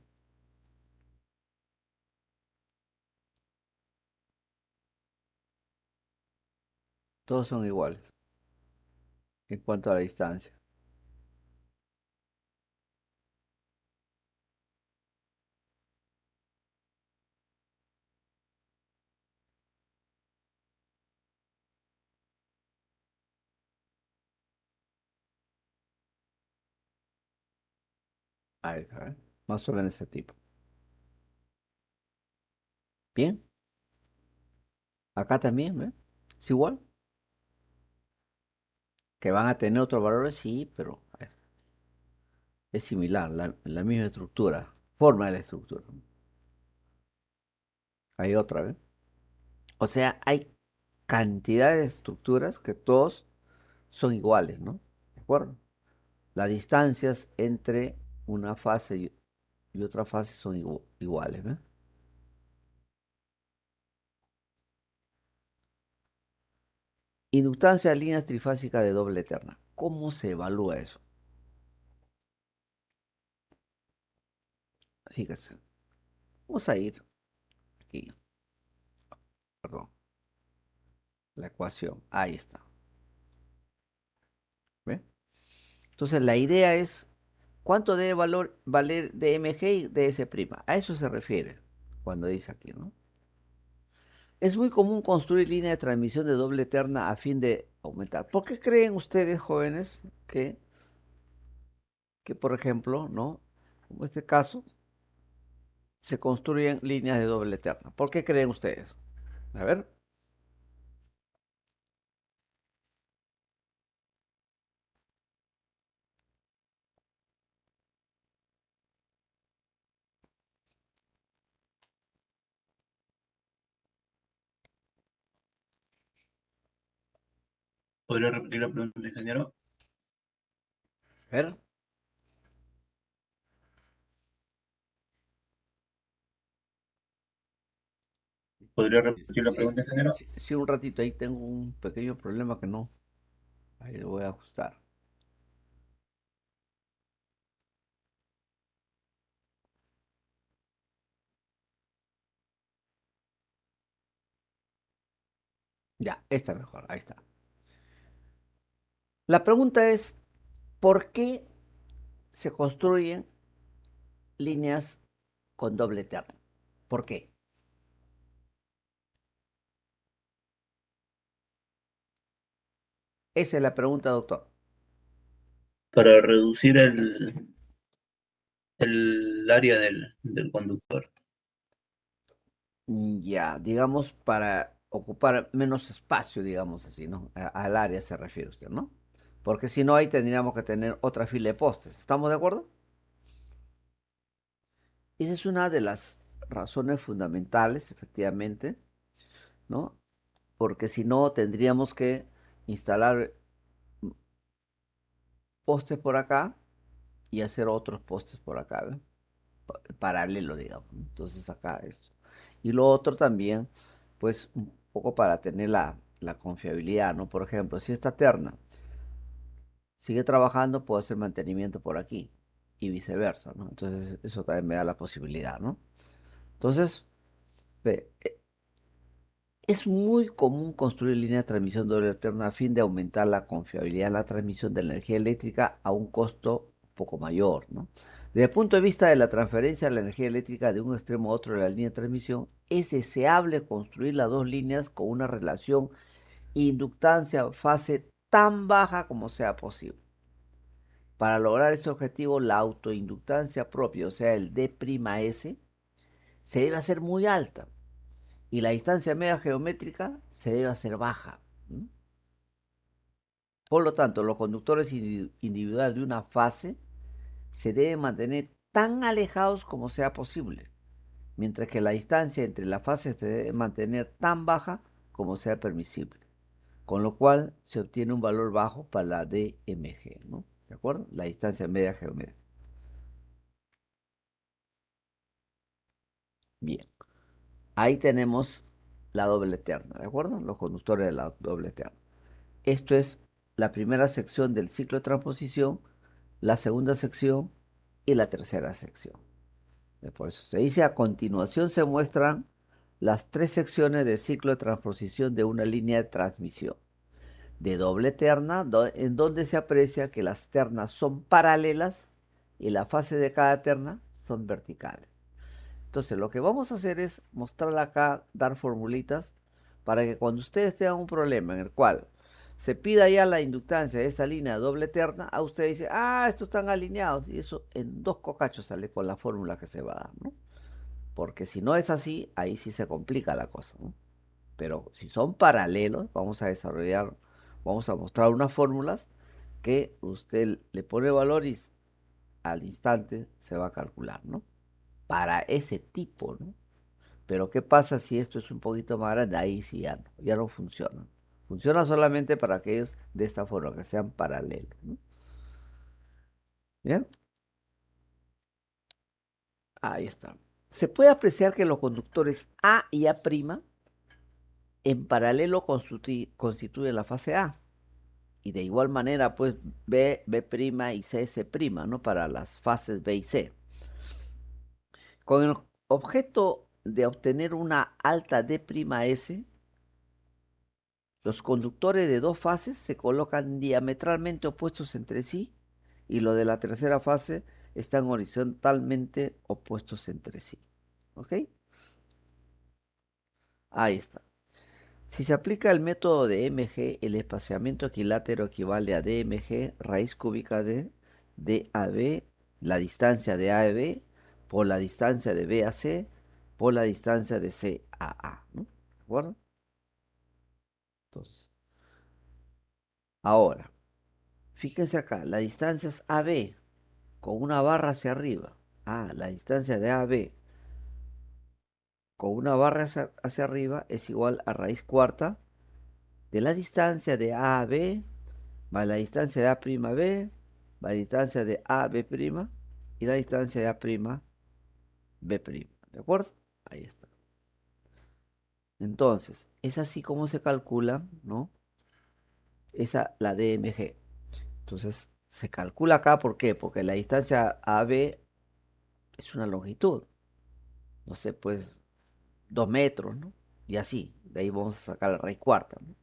todos son iguales en cuanto a la distancia. Ahí está, ¿eh? Más o menos ese tipo. Bien, acá también, ¿eh? Es igual. Que van a tener otros valores, sí, pero es similar, la misma estructura, forma de la estructura. Hay otra vez. O sea, hay cantidad de estructuras que todos son iguales, ¿no? ¿De acuerdo? Las distancias entre una fase y otra fase son iguales, ¿ves? Inductancia de líneas trifásicas de doble eterna. ¿Cómo se evalúa eso? Fíjese. Vamos a ir aquí, perdón, la ecuación. Ahí está. ¿Ve? Entonces, la idea es cuánto debe valer DMG y DS'. A eso se refiere cuando dice aquí, ¿no? Es muy común construir línea de transmisión de doble terna a fin de aumentar. ¿Por qué creen ustedes, jóvenes, que por ejemplo, ¿no? Como este caso, se construyen líneas de doble terna? ¿Por qué creen ustedes? A ver, ¿Podría repetir la pregunta, ingeniero? a ver. ¿Podría repetir la Sí, pregunta, ingeniero? sí, sí, un ratito, ahí tengo un pequeño problema que no. Ahí lo voy a ajustar. Ya, está mejor, ahí está. La pregunta es, ¿por qué se construyen líneas con doble terna. ¿Por qué? Esa es la pregunta, doctor. Para reducir el área del conductor. Ya, digamos, para ocupar menos espacio, digamos así, ¿no? Al área se refiere usted, ¿no? Porque si no, ahí tendríamos que tener otra fila de postes. ¿Estamos de acuerdo? Esa es una de las razones fundamentales, efectivamente, ¿no? Porque si no, tendríamos que instalar postes por acá y hacer otros postes por acá, ¿ve? Paralelo, digamos, ¿no? Entonces acá esto. Y lo otro también, pues un poco para tener la confiabilidad, ¿no? Por ejemplo, si esta terna sigue trabajando, puedo hacer mantenimiento por aquí y viceversa, ¿no? Entonces eso también me da la posibilidad, ¿no? Entonces, ve, es muy común construir líneas de transmisión doble alterna a fin de aumentar la confiabilidad en la transmisión de la energía eléctrica a un costo un poco mayor, ¿no? Desde el punto de vista de la transferencia de la energía eléctrica de un extremo a otro de la línea de transmisión, es deseable construir las dos líneas con una relación inductancia-fase tan baja como sea posible. Para lograr ese objetivo, la autoinductancia propia, o sea, el D'S, se debe hacer muy alta y la distancia media geométrica se debe hacer baja. ¿M? Por lo tanto, los conductores individuales de una fase se deben mantener tan alejados como sea posible, mientras que la distancia entre las fases se debe mantener tan baja como sea permisible, con lo cual se obtiene un valor bajo para la DMG, ¿no? ¿De acuerdo? La distancia media geométrica. Bien, ahí tenemos la doble terna, ¿de acuerdo? Los conductores de la doble terna. Esto es la primera sección del ciclo de transposición, la segunda sección y la tercera sección. Por eso se dice: a continuación se muestran las tres secciones del ciclo de transposición de una línea de transmisión de doble terna, en donde se aprecia que las ternas son paralelas y la fase de cada terna son verticales. Entonces, lo que vamos a hacer es mostrar acá, dar formulitas para que cuando ustedes tengan un problema en el cual se pida ya la inductancia de esa línea doble terna, a usted dice: ah, estos están alineados, y eso en dos cocachos sale con la fórmula que se va a dar, ¿no? Porque si no es así, ahí sí se complica la cosa, ¿no? Pero si son paralelos, vamos a desarrollar, vamos a mostrar unas fórmulas que usted le pone valor y al instante se va a calcular, ¿no? Para ese tipo, ¿no? Pero ¿qué pasa si esto es un poquito más grande? Ahí sí ya no funciona. Funciona solamente para aquellos de esta forma, que sean paralelos, ¿no? Bien, ahí está. Se puede apreciar que los conductores A y A' en paralelo constituyen la fase A. Y de igual manera, pues B, B' y C, C', ¿no? Para las fases B y C. Con el objeto de obtener una alta D'S, los conductores de dos fases se colocan diametralmente opuestos entre sí y los de la tercera fase están horizontalmente opuestos entre sí. ¿Ok? Ahí está. Si se aplica el método de MG, el espaciamiento equilátero equivale a DMG raíz cúbica de DAB, la distancia de A a B, por la distancia de B a C, por la distancia de C a A, ¿no? ¿De acuerdo? Entonces, ahora, fíjense acá, la distancia es AB, con una barra hacia arriba. Ah, la distancia de AB con una barra hacia arriba es igual a raíz cuarta de la distancia de A a B más la distancia de A' B, más la distancia de A B' y la distancia de A' B'. ¿De acuerdo? Ahí está. Entonces, es así como se calcula, ¿no? Esa, la DMG. Entonces, se calcula acá, ¿por qué? Porque la distancia AB es una longitud. No sé, pues 2 metros, ¿no? Y así, de ahí vamos a sacar la raíz cuarta, ¿no?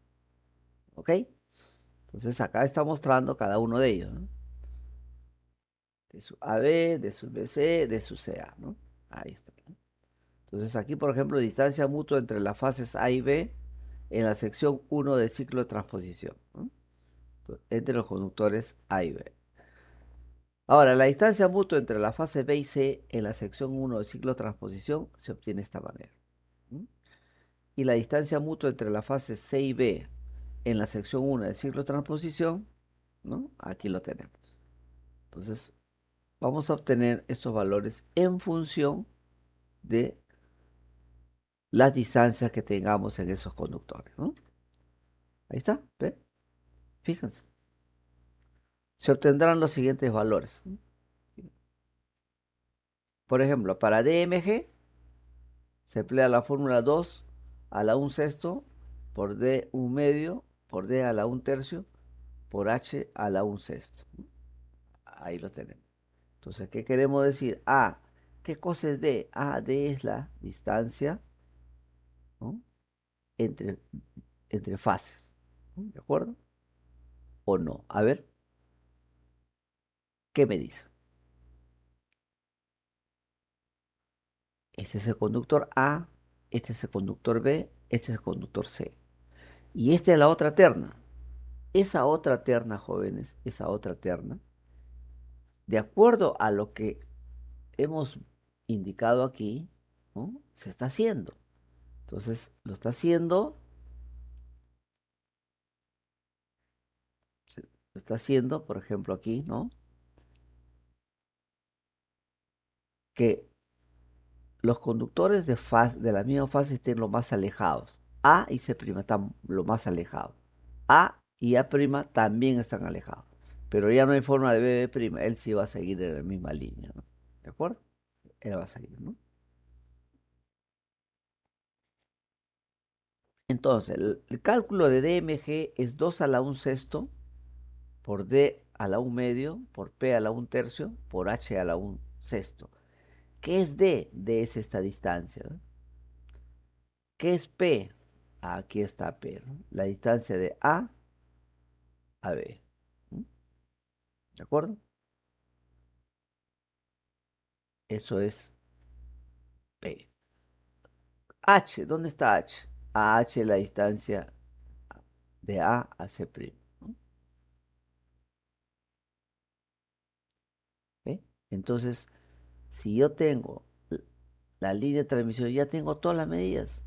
¿Ok? Entonces acá está mostrando cada uno de ellos, ¿no? de su AB, de su BC, de su CA, ¿no? Ahí está, ¿no? Entonces aquí, por ejemplo, distancia mutua entre las fases A y B en la sección 1 del ciclo de transposición, ¿no? Entre los conductores A y B. Ahora, la distancia mutua entre la fase B y C en la sección 1 del ciclo de transposición se obtiene de esta manera, ¿no? Y la distancia mutua entre la fase C y B en la sección 1 del ciclo de transposición, ¿no? Aquí lo tenemos. Entonces, vamos a obtener estos valores en función de las distancias que tengamos en esos conductores, ¿no? Ahí está, ¿ve? Fíjense. Se obtendrán los siguientes valores, ¿no? Por ejemplo, para DMG se emplea la fórmula 2 a la 1 sexto por D 1 medio por D a la 1 tercio por H a la 1 sexto. Ahí lo tenemos. Entonces, ¿qué queremos decir? A, ¿qué cosa es D? D es la distancia, ¿no? entre, entre fases, ¿no? ¿De acuerdo? ¿O no? A ver, ¿qué me dice? Este es el conductor A, este es el conductor B, este es el conductor C. Y esta es la otra terna. Esa otra terna, jóvenes, esa otra terna, de acuerdo a lo que hemos indicado aquí, ¿no? Se está haciendo. Entonces, lo está haciendo, lo está haciendo, por ejemplo, aquí, ¿no? Que los conductores de la misma fase estén lo más alejados. A y C' están lo más alejados. A y A' también están alejados. Pero ya no hay forma de B'. Él sí va a seguir en la misma línea, ¿no? ¿De acuerdo? Él va a seguir, ¿no? Entonces, el cálculo de DMG es 2 a la 1 sexto por D a la 1 medio por P a la 1 tercio por H a la 1 sexto. ¿Qué es D? D es esta distancia, ¿no? ¿Qué es P? Aquí está P, ¿no? La distancia de A B. ¿Mm? ¿De acuerdo? Eso es P. H, ¿dónde está H? H es la distancia de A a C', ¿no? ¿Ve? Entonces, si yo tengo la línea de transmisión, ya tengo todas las medidas.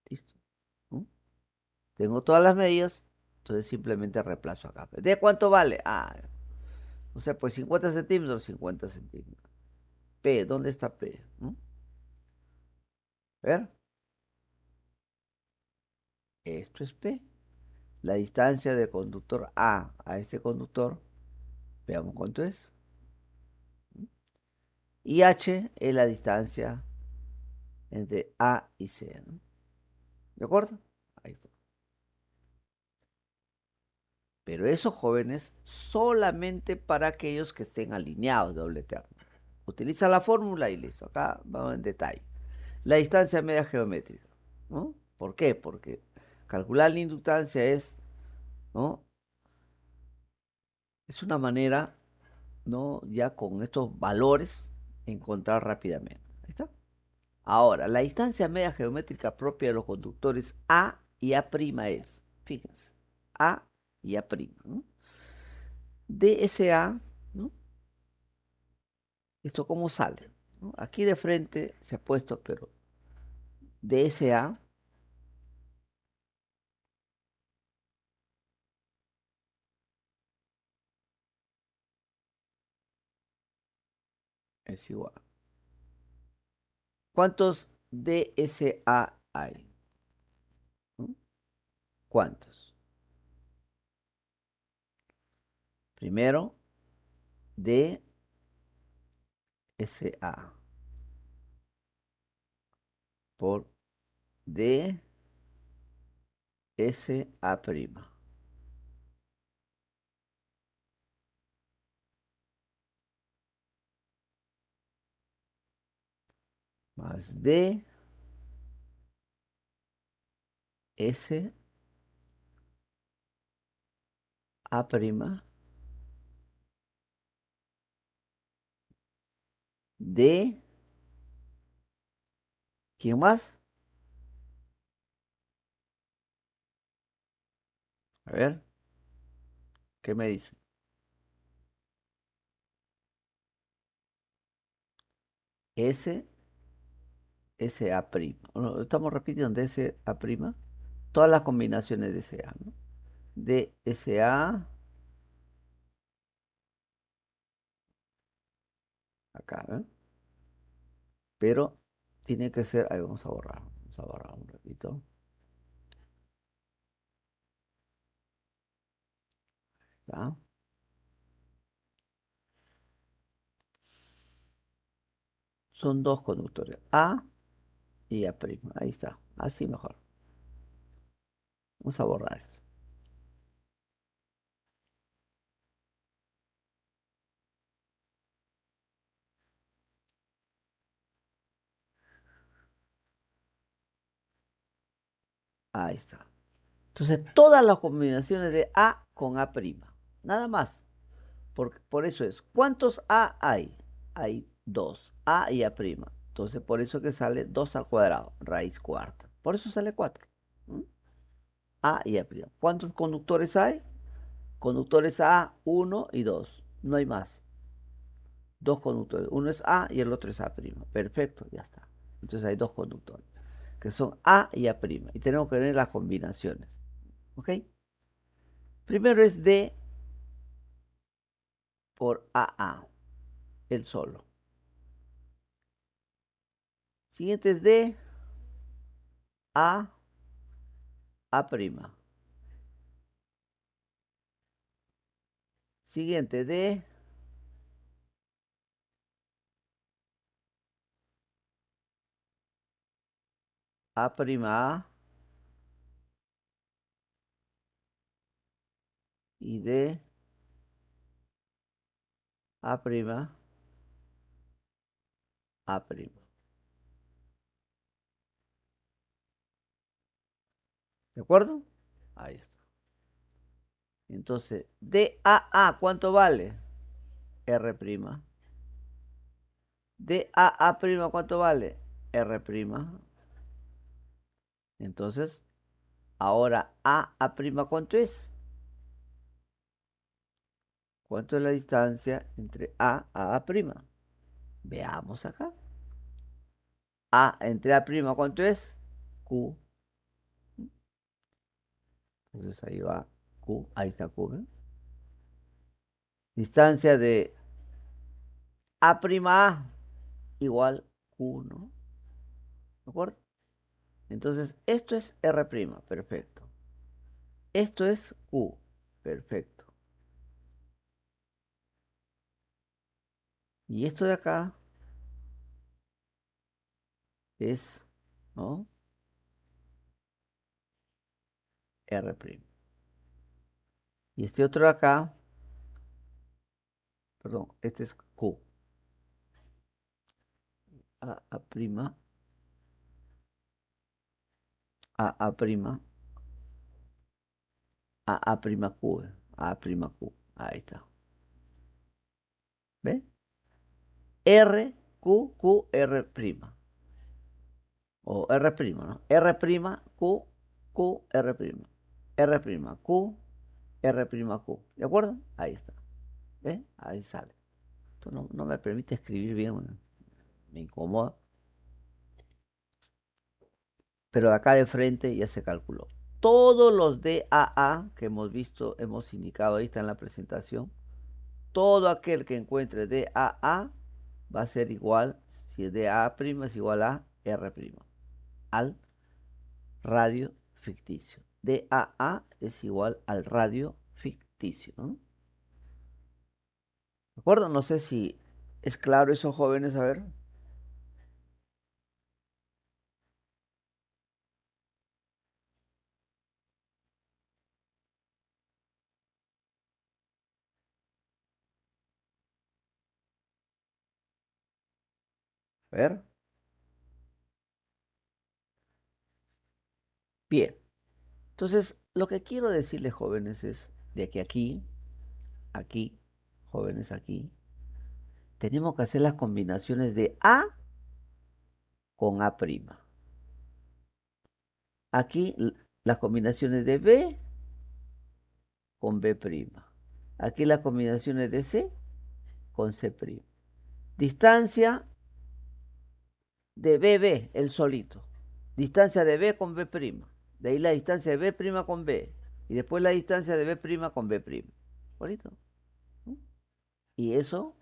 ¿Listo? ¿Mm? Tengo todas las medidas, entonces simplemente reemplazo acá. ¿De cuánto vale? O sea, pues 50 centímetros, 50 centímetros. P, ¿dónde está P? ¿Mm? ¿Ver? Esto es P. La distancia del conductor a este conductor, veamos cuánto es. ¿Mm? Y H es la distancia entre A y C, ¿no? ¿De acuerdo? Ahí está. Pero esos jóvenes solamente para aquellos que estén alineados de doble terno. Utiliza la fórmula y listo. Acá vamos en detalle. La distancia media geométrica, ¿no? ¿Por qué? Porque calcular la inductancia es, ¿no? Es una manera, ¿no? Ya con estos valores encontrar rápidamente. Ahí está. Ahora, la distancia media geométrica propia de los conductores A y A' es, fíjense, A y A', ¿no? DSA, ¿no? ¿Esto cómo sale? ¿No? Aquí de frente se ha puesto, pero DSA es igual. ¿Cuántos DSA hay? ¿No? ¿Cuántos? Primero, DSA por DSA', más DSA' de, ¿quién más? A ver, ¿qué me dice? S, SA'. No, estamos repitiendo de SA'. Todas las combinaciones de SA, ¿no? De SA, acá, ¿eh? Pero tiene que ser, ahí vamos a borrar un ratito. ¿Ya? Son dos conductores, A y A'. Ahí está, así mejor. Vamos a borrar esto. Ahí está. Entonces, todas las combinaciones de A con A'. Nada más. Por eso es, ¿cuántos A hay? Hay dos, A y A'. Entonces, por eso que sale 2 al cuadrado, raíz cuarta. Por eso sale 4. A y A'. ¿Cuántos conductores hay? Conductores A, uno y 2. No hay más. Dos conductores. Uno es A y el otro es A'. Perfecto, ya está. Entonces hay dos conductores, que son A y A'. Y tenemos que ver las combinaciones. ¿Ok? Primero es D por AA, el solo. Siguiente es D, A, A'. Siguiente D, A', y D, A', A'. ¿De acuerdo? Ahí está. Entonces, DAA, ¿cuánto vale? R'. DAA', ¿cuánto vale? R'. Entonces, ahora AA', ¿cuánto es? ¿Cuánto es la distancia entre A A'? Veamos acá. A entre A', ¿cuánto es? Q. Entonces ahí va Q, ahí está Q, ¿eh? Distancia de A', igual Q, ¿no? ¿De acuerdo? Entonces, esto es R', perfecto. Esto es Q, perfecto. Y esto de acá es, ¿no? R'. Y este otro de acá, perdón, este es Q. A', A', Q, Q. Ahí está. ¿Ve? R, Q, Q, R'. O R', ¿no? R', Q, Q, R'. R', Q, R', Q. ¿De acuerdo? Ahí está. ¿Ve? Ahí sale. Esto no me permite escribir bien, bueno, me incomoda. Pero de acá de frente ya se calculó. Todos los DAA que hemos visto, hemos indicado, ahí está en la presentación. Todo aquel que encuentre DAA va a ser igual, si es DAA' es igual a R', al radio ficticio. DAA es igual al radio ficticio, ¿no? ¿De acuerdo? No sé si es claro eso, jóvenes, a ver. A ver. Bien. Entonces, lo que quiero decirles, jóvenes, es de que aquí, jóvenes, aquí, tenemos que hacer las combinaciones de A con A'. Aquí las combinaciones de B con B'. Aquí las combinaciones de C con C'. Distancia de BB, el solito. Distancia de B con B'. De ahí la distancia de B' con B. Y después la distancia de B' con B'. ¿Bonito? ¿Mm? Y eso,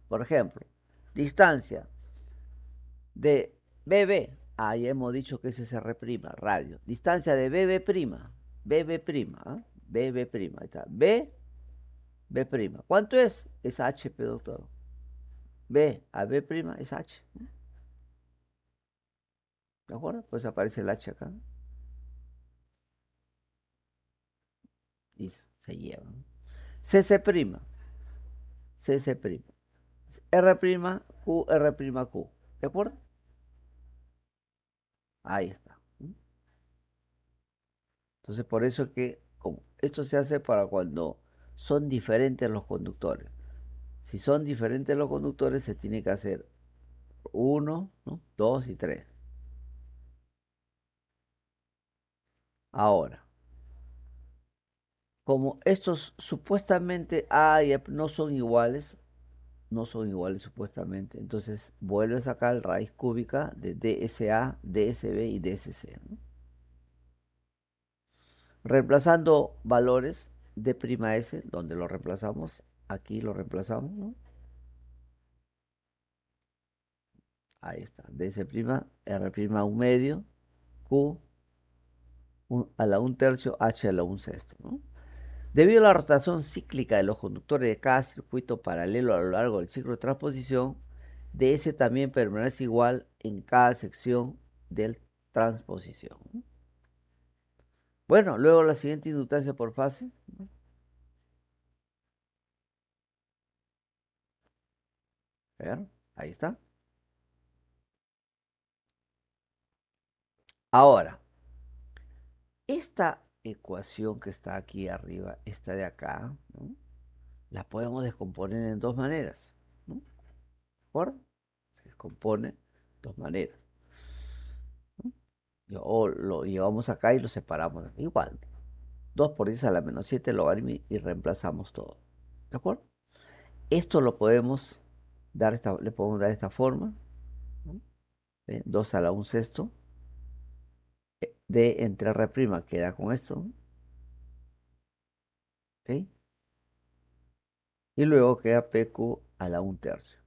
por ejemplo, distancia de BB. Ahí hemos dicho que es SR', radio. Distancia de BB'. BB', ¿ah? BB'. Ahí está. B'. ¿Cuánto es? Es HP, doctor. B a B' es H. ¿De acuerdo? Pues aparece el H acá. Y se llevan. CC'. CC'. R', Q, R', Q. ¿De acuerdo? Ahí está. Entonces, por eso que como esto se hace para cuando son diferentes los conductores. Si son diferentes los conductores, se tiene que hacer uno, ¿no? Dos y tres. Ahora, como estos supuestamente A y no son iguales, no son iguales supuestamente, entonces vuelve a sacar raíz cúbica de DSA, DSB y DSC, ¿no? Reemplazando valores de prima S, donde lo reemplazamos, aquí lo reemplazamos, ¿no? Ahí está, DS', R' a un medio, Q a la un tercio, H a la un sexto, ¿no? Debido a la rotación cíclica de los conductores de cada circuito paralelo a lo largo del ciclo de transposición, DS también permanece igual en cada sección de transposición, ¿no? Bueno, luego la siguiente inductancia por fase, ¿no? A ver, ahí está. Ahora, esta ecuación que está aquí arriba, esta de acá, ¿no? La podemos descomponer en dos maneras, ¿no? ¿De acuerdo? Se descompone de dos maneras, ¿no? O lo llevamos acá y lo separamos. Igual, 2 por 10 a la menos 7 logaritmo y reemplazamos todo. ¿De acuerdo? Esto lo podemos dar, le podemos dar esta forma, ¿no? 2 a la un sexto de entre R' queda con esto, ¿no? ¿Ok? Y luego queda PQ a la un tercio.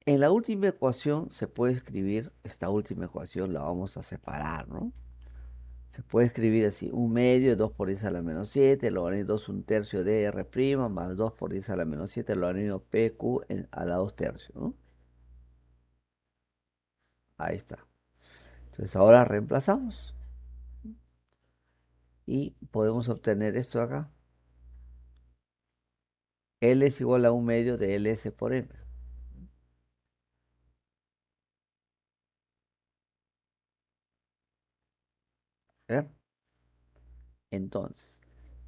En la última ecuación se puede escribir, esta última ecuación la vamos a separar, ¿no? Se puede escribir así, un medio de 2 por 10 a la menos 7, logaritmo 2 un tercio de R' más 2 por 10 a la menos 7, logaritmo PQ a la 2 tercios, ¿no? Ahí está. Entonces ahora reemplazamos y podemos obtener esto de acá. L es igual a un medio de LS por M. ¿Ver? Entonces,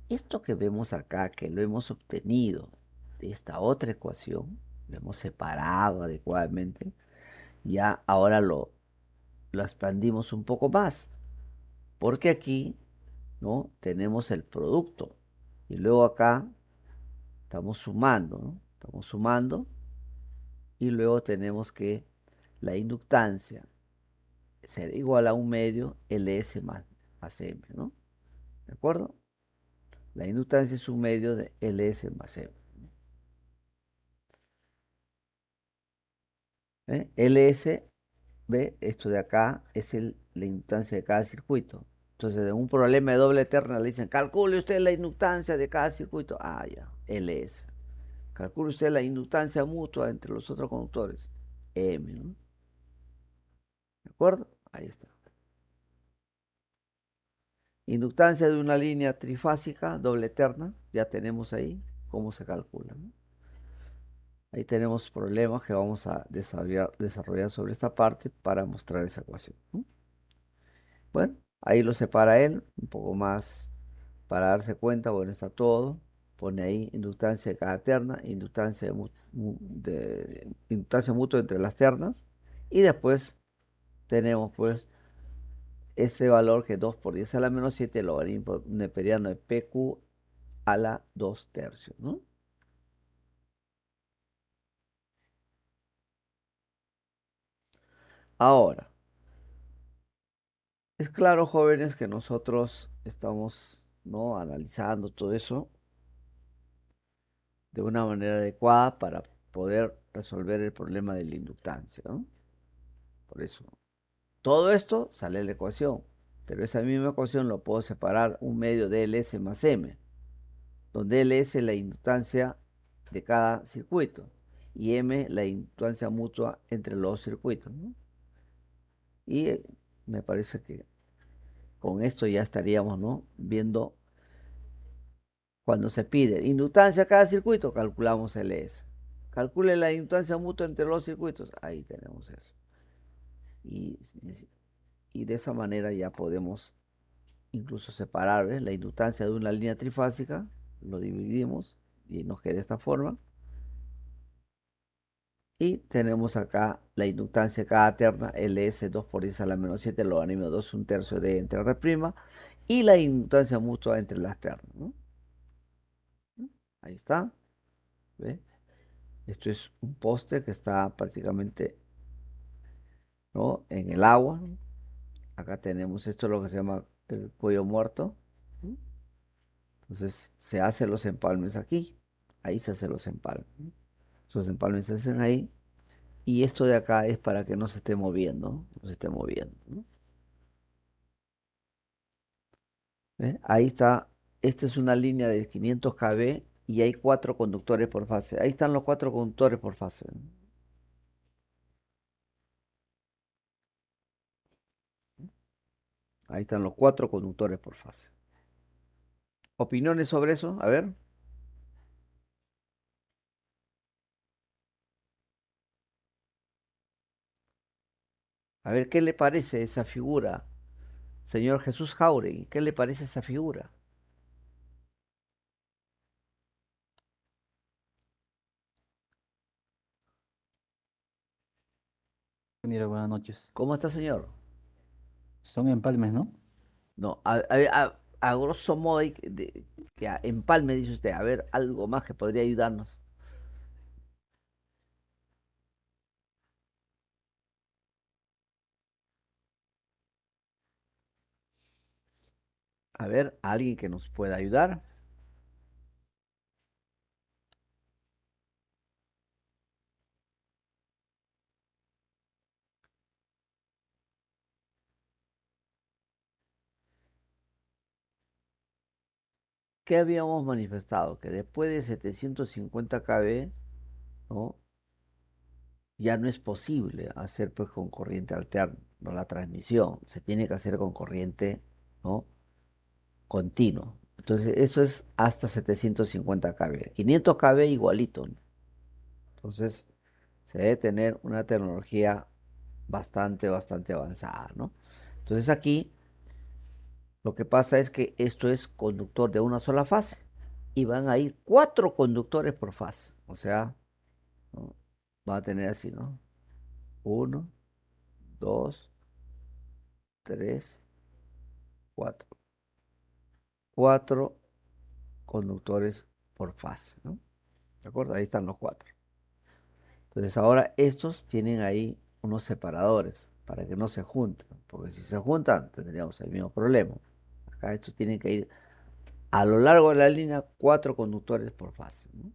esto que vemos acá, que lo hemos obtenido de esta otra ecuación, lo hemos separado adecuadamente, ya ahora lo expandimos un poco más, porque aquí, ¿no? Tenemos el producto y luego acá estamos sumando, ¿no? Estamos sumando y luego tenemos que la inductancia será igual a un medio LS más M, ¿no? ¿De acuerdo? La inductancia es un medio de LS más M. LS, ve, esto de acá es la inductancia de cada circuito. Entonces, en un problema de doble eterna le dicen, calcule usted la inductancia de cada circuito. Ah, ya, LS. Calcule usted la inductancia mutua entre los otros conductores. M, ¿no? ¿De acuerdo? Ahí está. Inductancia de una línea trifásica, doble eterna. Ya tenemos ahí cómo se calcula, ¿no? Ahí tenemos problemas que vamos a desarrollar sobre esta parte para mostrar esa ecuación, ¿no? Bueno, ahí lo separa él, un poco más para darse cuenta, bueno, está todo. Pone ahí inductancia de cada terna, inductancia mutua entre las ternas. Y después tenemos pues ese valor que 2 por 10 a la menos 7 logaritmo neperiano de PQ a la 2 tercios, ¿no? Ahora, es claro, jóvenes, que nosotros estamos, ¿no?, analizando todo eso de una manera adecuada para poder resolver el problema de la inductancia, ¿no? Por eso, todo esto sale de la ecuación, pero esa misma ecuación lo puedo separar un medio de Ls más M, donde Ls es la inductancia de cada circuito y M la inductancia mutua entre los circuitos, ¿no? Y me parece que con esto ya estaríamos, ¿no?, viendo cuando se pide inductancia a cada circuito, calculamos Ls. Calcule la inductancia mutua entre los circuitos, ahí tenemos eso. Y, y de esa manera ya podemos incluso separar, ¿ves?, la inductancia de una línea trifásica, lo dividimos y nos queda de esta forma. Y tenemos acá la inductancia de cada terna, Ls 2 por 10 a la menos 7, logaritmo 2, un tercio de entre R', y la inductancia mutua entre las ternas, ¿no? Ahí está, ¿ve? Esto es un poste que está prácticamente, ¿no?, en el agua. Acá tenemos esto, lo que se llama el cuello muerto. Entonces se hacen los empalmes aquí. Ahí se hacen los empalmes. Los empalmes se hacen ahí. Y esto de acá es para que no se esté moviendo. No se esté moviendo, ¿no? ¿Ve? Ahí está. Esta es una línea de 500 kV y hay 4 conductores por fase. Ahí están los 4 conductores por fase, ¿no? Ahí están los 4 conductores por fase. ¿Opiniones sobre eso? A ver. A ver, ¿qué le parece esa figura, señor Jesús Jauregui? ¿Qué le parece esa figura? Mira, buenas noches. ¿Cómo está, señor? Son empalmes, ¿no? No, a grosso modo, que empalme, dice usted. A ver, algo más que podría ayudarnos. A ver, alguien que nos pueda ayudar. ¿Qué habíamos manifestado? Que después de 750 kV, ¿no?, ya no es posible hacer pues con corriente alterna, ¿no?, la transmisión. Se tiene que hacer con corriente, ¿no?, continuo. Entonces, eso es hasta 750 kV. 500 kV igualito, ¿no? Entonces, se debe tener una tecnología bastante avanzada, ¿no? Entonces, aquí lo que pasa es que esto es conductor de una sola fase y van a ir 4 conductores por fase. O sea, ¿no?, va a tener así, ¿no? Uno, dos, tres, cuatro. 4 conductores por fase, ¿no? ¿De acuerdo? Ahí están los 4. Entonces ahora estos tienen ahí unos separadores para que no se junten, porque si se juntan tendríamos el mismo problema. Acá estos tienen que ir a lo largo de la línea 4 conductores por fase, ¿no? ¿De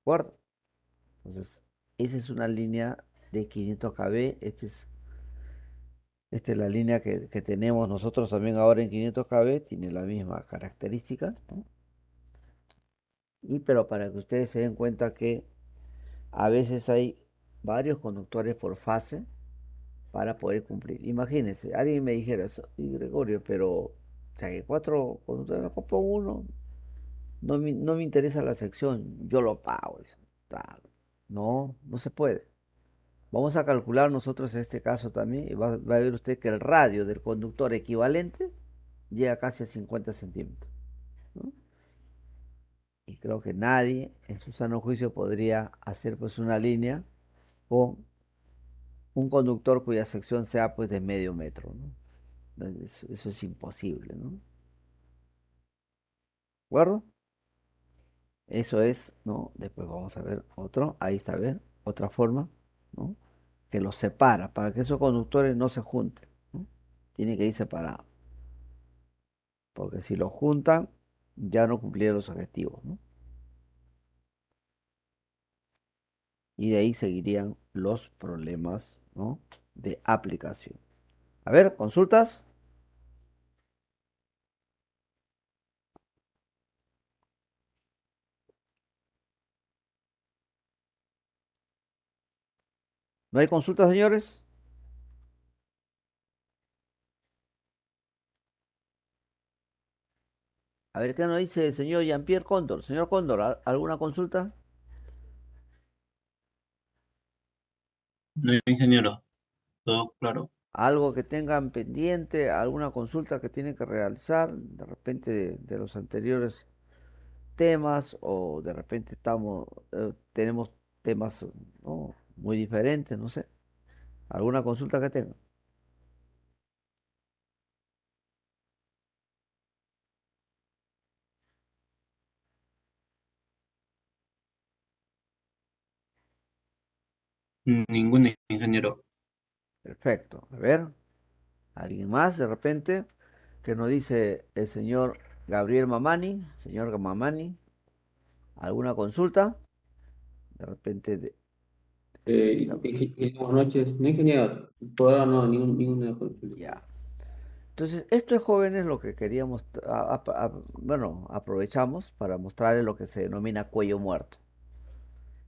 acuerdo? Entonces, esa es una línea de 500 kV. Esta es la línea que tenemos nosotros también ahora en 500 kV, tiene la misma característica, ¿no? Pero para que ustedes se den cuenta que a veces hay varios conductores por fase para poder cumplir. Imagínense, alguien me dijera eso, y Gregorio, pero, o sea, que 4 conductores, me compro uno, no me interesa la sección, yo lo pago. Eso. Claro. No, no se puede. Vamos a calcular nosotros en este caso también, y va a ver usted que el radio del conductor equivalente llega casi a 50 centímetros, ¿no? creo que nadie en su sano juicio podría hacer pues una línea con un conductor cuya sección sea pues de medio metro, ¿no? Eso es imposible, ¿no? ¿De acuerdo? Eso es, ¿no? Después vamos a ver otro, ahí está, ¿ver? Otra forma, ¿no? Que los separa, para que esos conductores no se junten, ¿no? Tiene que ir separado, porque si los juntan, ya no cumplieron los objetivos, ¿no? Y de ahí seguirían los problemas, ¿no? De aplicación. A ver, consultas. ¿No hay consultas, señores? A ver, ¿qué nos dice el señor Jean-Pierre Cóndor? Señor Cóndor, ¿alguna consulta? No, ingeniero, todo claro. ¿Algo que tengan pendiente? ¿Alguna consulta que tienen que realizar? De repente de los anteriores temas o de repente tenemos temas, ¿no? Muy diferentes, no sé. ¿Alguna consulta que tengan? Ningún ingeniero. Perfecto. A ver, ¿alguien más de repente? ¿Qué nos dice el señor Gabriel Mamani? Señor Mamani, ¿alguna consulta? De repente está- Buenas noches. No, ingeniero, por ahora no, ninguna consulta. ya. Entonces, esto es jóvenes lo que queríamos, bueno, aprovechamos para mostrarles lo que se denomina cuello muerto.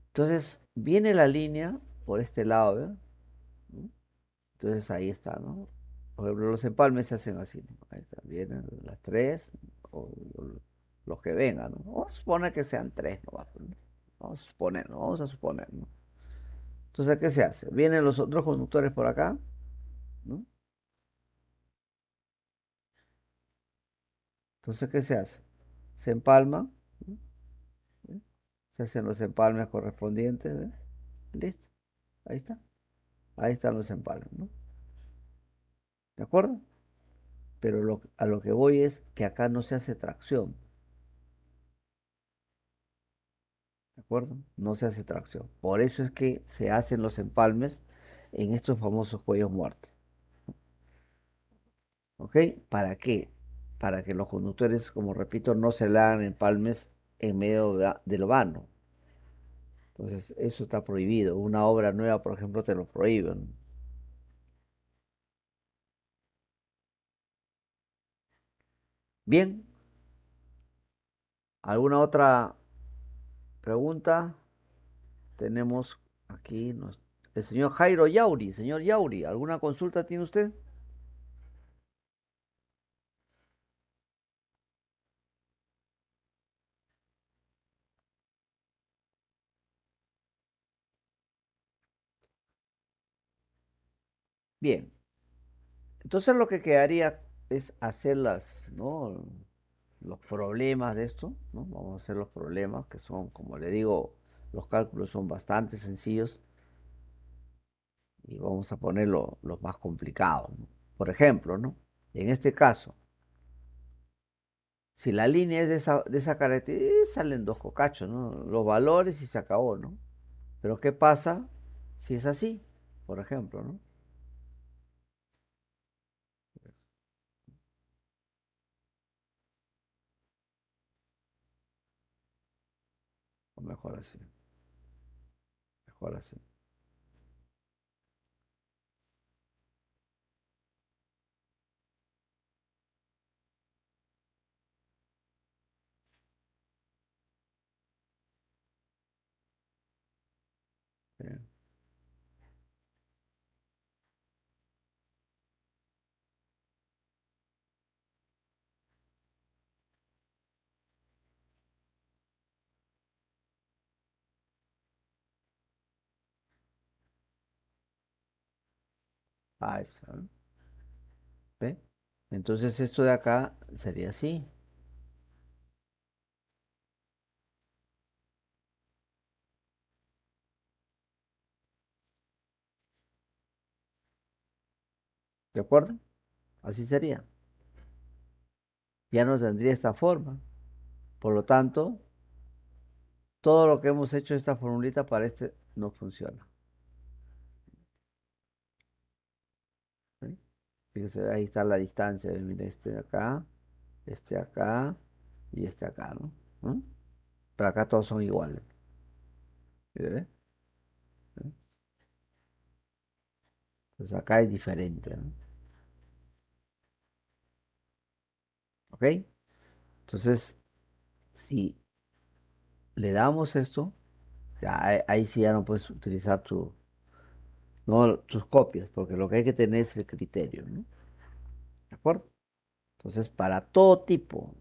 Entonces, viene la línea por este lado, ¿verdad? ¿No? Entonces ahí está, ¿no? Por ejemplo, los empalmes se hacen así, ¿no? Ahí está, vienen las tres, o los que vengan, ¿no? Vamos a suponer que sean tres, ¿no? Vamos a suponer, ¿no? Vamos a suponer, ¿no? Entonces, ¿qué se hace? Vienen los otros conductores por acá, ¿no? Entonces, ¿qué se hace? Se empalma, ¿no? ¿Ve? Se hacen los empalmes correspondientes, ¿ve? Listo, ahí está. Ahí están los empalmes, ¿no? ¿De acuerdo? Pero a lo que voy es que acá no se hace tracción, ¿de acuerdo? No se hace tracción. Por eso es que se hacen los empalmes en estos famosos cuellos muertos, ¿ok? ¿Para qué? Para que los conductores, como repito, no se le hagan empalmes en medio del vano. Entonces, eso está prohibido. Una obra nueva, por ejemplo, te lo prohíben. Bien, ¿alguna otra pregunta? Tenemos aquí el señor Jairo Yauri. Señor Yauri, ¿alguna consulta tiene usted? Bien, entonces lo que quedaría es hacer ¿no? Los problemas de esto, ¿no? Vamos a hacer los problemas que son, como le digo, los cálculos son bastante sencillos y vamos a poner los más complicados, ¿no? Por ejemplo, ¿no? En este caso, si la línea es de esa característica, salen dos cocachos, ¿no? Los valores y se acabó, ¿no? Pero ¿qué pasa si es así? Por ejemplo, ¿no? O mejor así, mejor así. Bien. Ahí está, ¿no? ¿Ve? Entonces esto de acá sería así. ¿De acuerdo? Así sería. Ya no tendría esta forma. Por lo tanto, todo lo que hemos hecho esta formulita para este no funciona. ¿Sí? Fíjese, ahí está la distancia. Mira, este acá y este acá, ¿no? ¿Mm? Pero acá todos son iguales. ¿Sí ve? ¿Sí? Pues acá es diferente, ¿no? ¿Ok? Entonces, si le damos esto, ya ahí sí ya no puedes utilizar no, tus copias, porque lo que hay que tener es el criterio, ¿no? ¿De acuerdo? Entonces, para todo tipo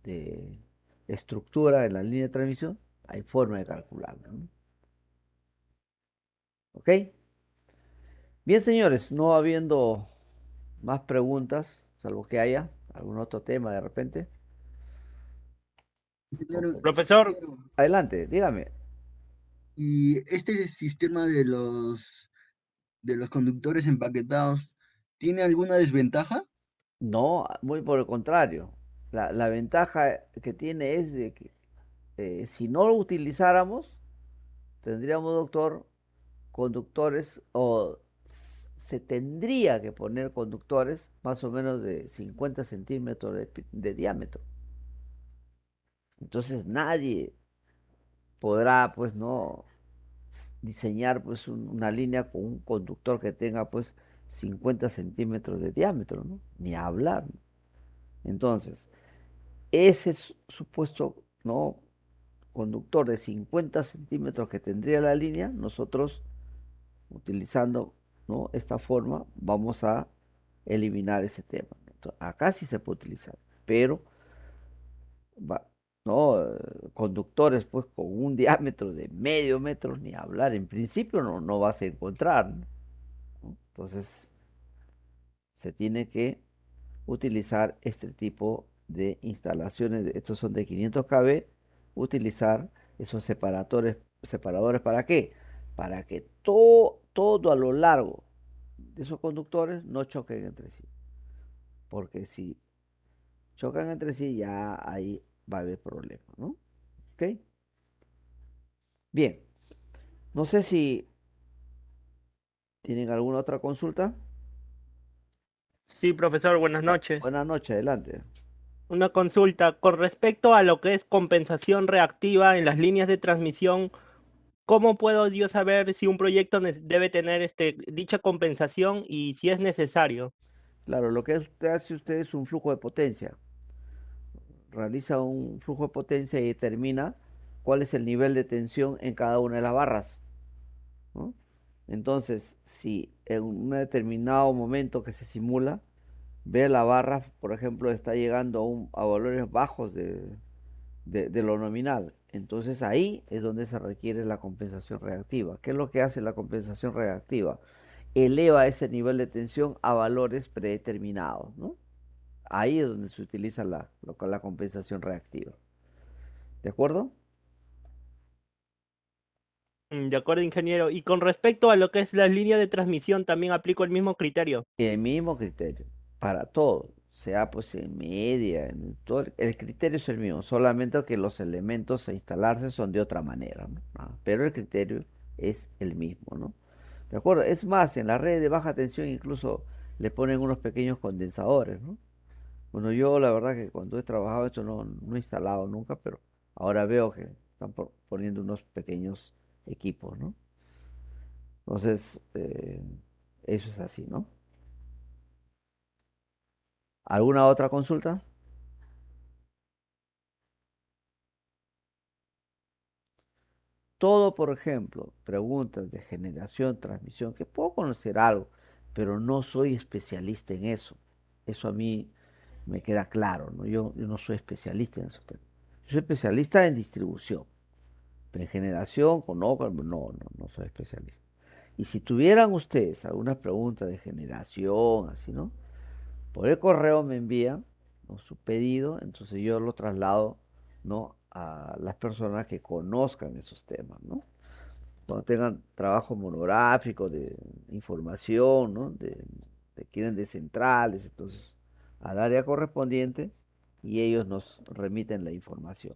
de estructura en la línea de transmisión, hay forma de calcularlo, ¿no? ¿Ok? Bien, señores, no habiendo más preguntas, salvo que haya algún otro tema de repente. Ingeniero, Profesor, Adelante, dígame. y este sistema de los conductores empaquetados, ¿tiene alguna desventaja? No, muy por el contrario. La ventaja que tiene es de que si no lo utilizáramos, tendríamos, doctor, conductores se tendría que poner conductores más o menos de 50 centímetros de diámetro. Entonces nadie podrá, pues, no diseñar pues una línea con un conductor que tenga pues 50 centímetros de diámetro, ¿no? Ni hablar, ¿no? Entonces, ese supuesto, ¿no? Conductor de 50 centímetros que tendría la línea, nosotros utilizando, ¿no? esta forma vamos a eliminar ese tema. Entonces, acá sí se puede utilizar, pero ¿no? Conductores pues con un diámetro de medio metro, ni hablar, en principio no vas a encontrar, ¿no? Entonces, se tiene que utilizar este tipo de instalaciones, estos son de 500 kV, utilizar esos separadores ¿para qué? Para que todo a lo largo de esos conductores no choquen entre sí, porque si chocan entre sí ya ahí va a haber problemas, ¿no? ¿Ok? Bien, no sé si tienen alguna otra consulta. sí, profesor, buenas noches. Buenas noches, adelante. Una consulta con respecto a lo que es compensación reactiva en las líneas de transmisión. ¿Cómo puedo yo saber si un proyecto debe tener dicha compensación y si es necesario? Claro, lo que usted es un flujo de potencia. Realiza un flujo de potencia y determina cuál es el nivel de tensión en cada una de las barras, ¿no? Entonces, si en un determinado momento que se simula, ve la barra, por ejemplo, está llegando a valores bajos de lo nominal, entonces ahí es donde se requiere la compensación reactiva. ¿Qué es lo que hace la compensación reactiva? Eleva ese nivel de tensión a valores predeterminados, ¿no? Ahí es donde se utiliza la compensación reactiva. ¿De acuerdo? De acuerdo, ingeniero. Y con respecto a lo que es la línea de transmisión, también aplico el mismo criterio. El mismo criterio para todo, sea pues en media, en todo, el criterio es el mismo, solamente que los elementos a instalarse son de otra manera, ¿no? Pero el criterio es el mismo, ¿no? ¿De acuerdo? Es más, en las redes de baja tensión incluso le ponen unos pequeños condensadores, ¿no? Bueno, yo la verdad que cuando he trabajado esto no he instalado nunca, pero ahora veo que están poniendo unos pequeños equipos, ¿no? Entonces, eso es así, ¿no? ¿Alguna otra consulta? Todo, por ejemplo, preguntas de generación, transmisión, que puedo conocer algo, pero no soy especialista en eso. Eso a mí me queda claro, ¿no? Yo no soy especialista en esos temas. Yo soy especialista en distribución, pero en generación, conozco, no soy especialista. Y si tuvieran ustedes alguna pregunta de generación, así, ¿no? Por el correo me envían, ¿no? su pedido, entonces yo lo traslado, ¿no? a las personas que conozcan esos temas, ¿no? Cuando tengan trabajo monográfico de información, ¿no? de requieren de centrales, entonces al área correspondiente y ellos nos remiten la información.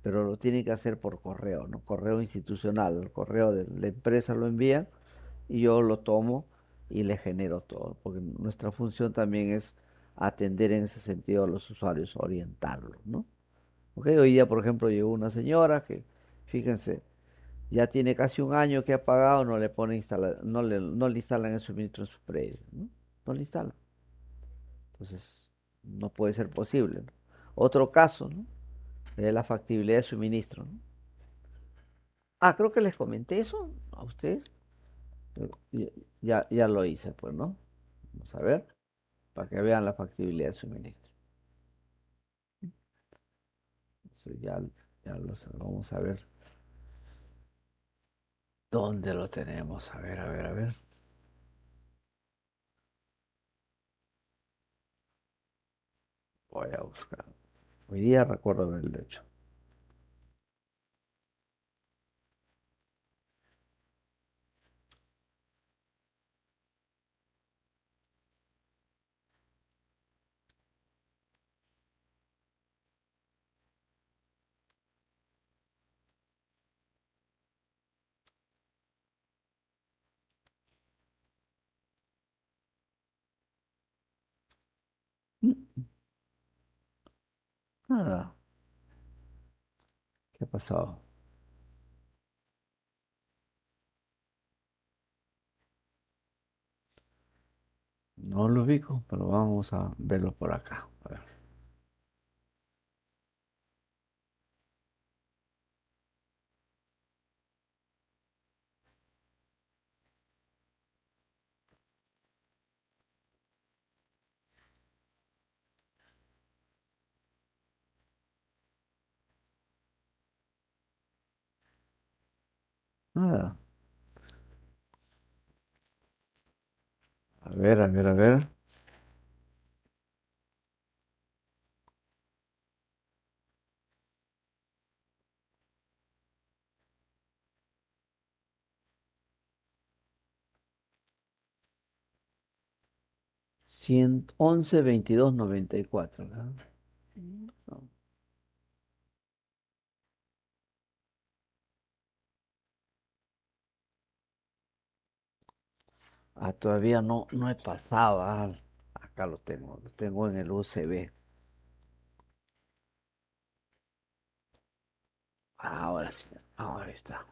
Pero lo tienen que hacer por correo, ¿no? Correo institucional, el correo de la empresa lo envía y yo lo tomo y le genero todo, porque nuestra función también es atender en ese sentido a los usuarios, orientarlos, ¿no? Ok, hoy día, por ejemplo, llegó una señora que, fíjense, ya tiene casi un año que ha pagado, no le instalan el suministro en su predio, ¿no? No le instalan. Entonces, no puede ser posible, ¿no? Otro caso, ¿no? Es la factibilidad de suministro, ¿no? Ah, creo que les comenté eso a ustedes. Ya, ya lo hice, pues, ¿no? Vamos a ver, para que vean la factibilidad de suministro. Eso vamos a ver. ¿Dónde lo tenemos? A ver, a ver, a ver. Voy a buscar. Hoy día recuerdo haberlo hecho. Mm, Nada. ¿Qué ha pasado? No lo ubico, pero vamos a verlo por acá. A ver. Nada. A ver, a ver, a ver. 111, 22, 94, ¿verdad? No. Ah, todavía no he pasado. Acá lo tengo en el USB. Ahora sí, ahora está.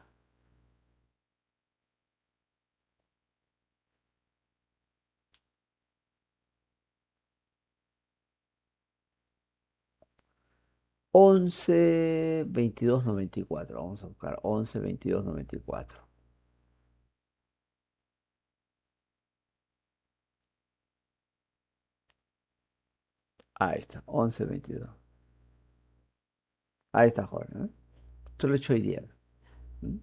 Once 22 94. Vamos a buscar 11 22 94. Ahí está, 11 22. Ahí está, joven. Esto lo he hecho hoy día. ¿Mm?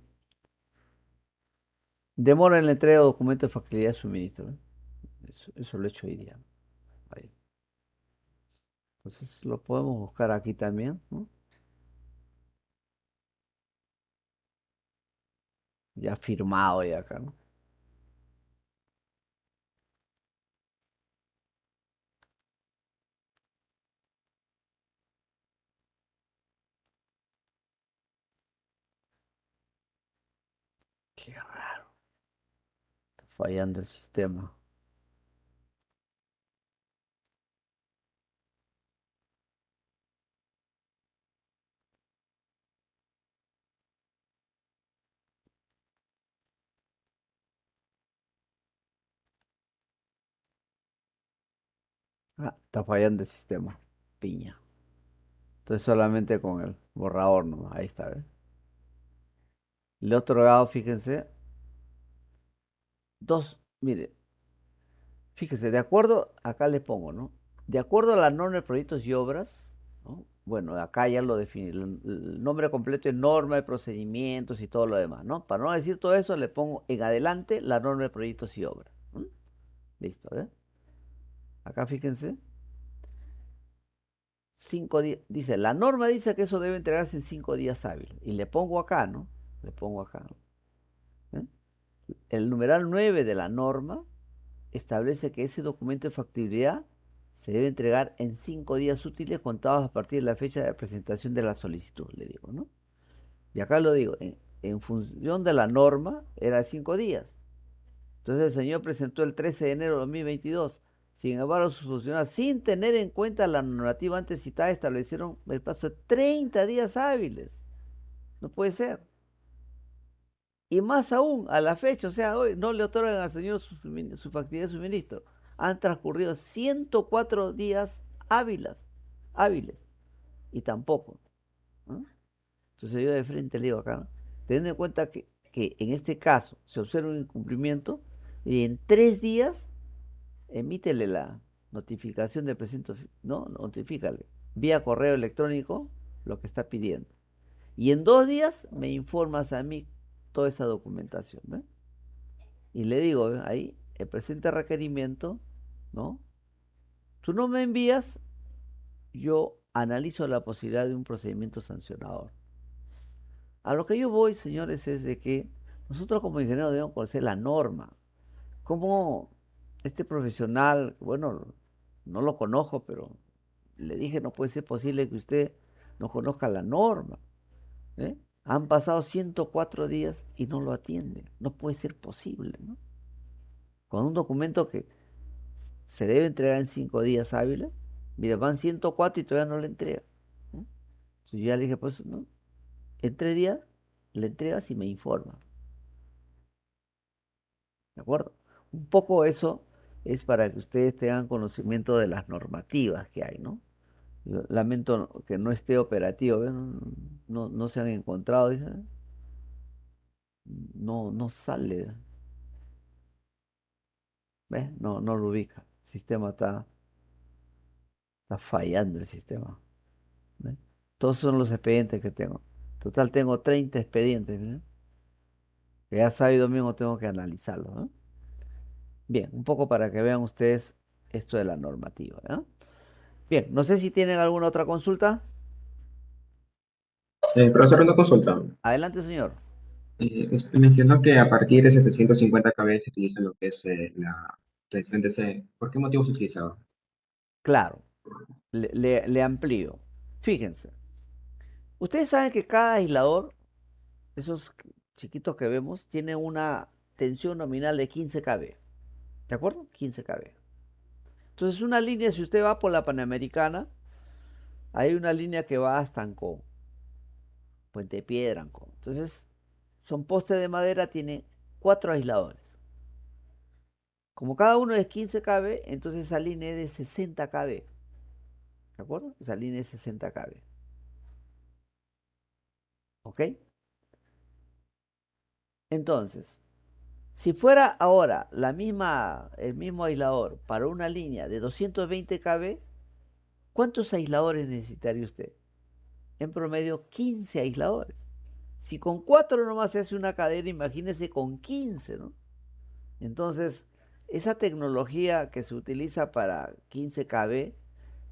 Demora en la entrega de documentos de facilidad de suministro. Eso lo he hecho hoy día. Ahí. Entonces lo podemos buscar aquí también, ¿no? Ya firmado ya acá, ¿no? Qué raro. Está fallando el sistema. Está fallando el sistema. Piña. Entonces solamente con el borrador, ¿no? Ahí está, ¿ves? Le he otorgado, fíjense, mire, fíjese, de acuerdo, acá le pongo, ¿no? De acuerdo a la norma de proyectos y obras, ¿no? Bueno, acá ya lo definí, el nombre completo es norma de procedimientos y todo lo demás, ¿no? Para no decir todo eso, le pongo en adelante la norma de proyectos y obras. ¿M? Listo, ¿eh? Acá fíjense, 5 días, dice, la norma dice que eso debe entregarse en 5 días hábiles. Y le pongo acá, ¿no? Le pongo acá, ¿no? ¿Eh? El numeral 9 de la norma establece que ese documento de factibilidad se debe entregar en 5 días útiles contados a partir de la fecha de presentación de la solicitud, le digo, ¿no? Y acá lo digo, en función de la norma, era 5 días. Entonces el señor presentó el 13 de enero de 2022. Sin embargo, sus funcionarios, sin tener en cuenta la normativa antes citada, establecieron el plazo de 30 días hábiles. No puede ser. Y más aún, a la fecha, o sea, hoy no le otorgan al señor su factibilidad de suministro. Han transcurrido 104 días hábiles, y tampoco, ¿no? Entonces yo de frente le digo acá, ¿no? Teniendo en cuenta que en este caso se observa un incumplimiento y en 3 días emítele la notificación de presente, ¿no? Notifícale vía correo electrónico lo que está pidiendo. Y en 2 días me informas a mí toda esa documentación, ¿ve? Y le digo, ¿ve? Ahí, el presente requerimiento, ¿no? Tú no me envías, yo analizo la posibilidad de un procedimiento sancionador. A lo que yo voy, señores, es de que nosotros como ingenieros debemos conocer la norma. Como este profesional, bueno, no lo conozco, pero le dije, no puede ser posible que usted no conozca la norma, ¿eh? Han pasado 104 días y no lo atiende. No puede ser posible, ¿no? Con un documento que se debe entregar en 5 días hábiles, mire, van 104 y todavía no le entrega, ¿no? Entonces yo ya le dije, pues, ¿no? En 3 días le entregas y me informa. ¿De acuerdo? Un poco eso es para que ustedes tengan conocimiento de las normativas que hay, ¿no? Yo lamento que no esté operativo, ¿ves? No se han encontrado, dice. No sale, ¿ves? No lo ubica. El sistema está fallando el sistema, ¿ves? Todos son los expedientes que tengo. Total, tengo 30 expedientes, ¿ves? Que ya sábado y domingo tengo que analizarlos, ¿no? Bien, un poco para que vean ustedes esto de la normativa, ¿no? Bien, no sé si tienen alguna otra consulta. Profesor, una consulta. Adelante, señor. Usted mencionó que a partir de 750 kb se utiliza lo que es la transición DC. ¿Por qué motivo se utilizaba? Claro, le amplío. Fíjense, ustedes saben que cada aislador, esos chiquitos que vemos, tiene una tensión nominal de 15 kV. ¿De acuerdo? 15 kV. Entonces, una línea, si usted va por la Panamericana, hay una línea que va hasta Ancón, Puente Piedra, Ancón. Entonces, son postes de madera, tiene 4 aisladores. Como cada uno es 15 kV, entonces esa línea es de 60 kV. ¿De acuerdo? Esa línea es 60 kV. ¿Ok? Entonces, si fuera ahora el mismo aislador para una línea de 220 kV, ¿cuántos aisladores necesitaría usted? En promedio, 15 aisladores. Si con 4 nomás se hace una cadena, imagínese con 15, ¿no? Entonces, esa tecnología que se utiliza para 15 kV,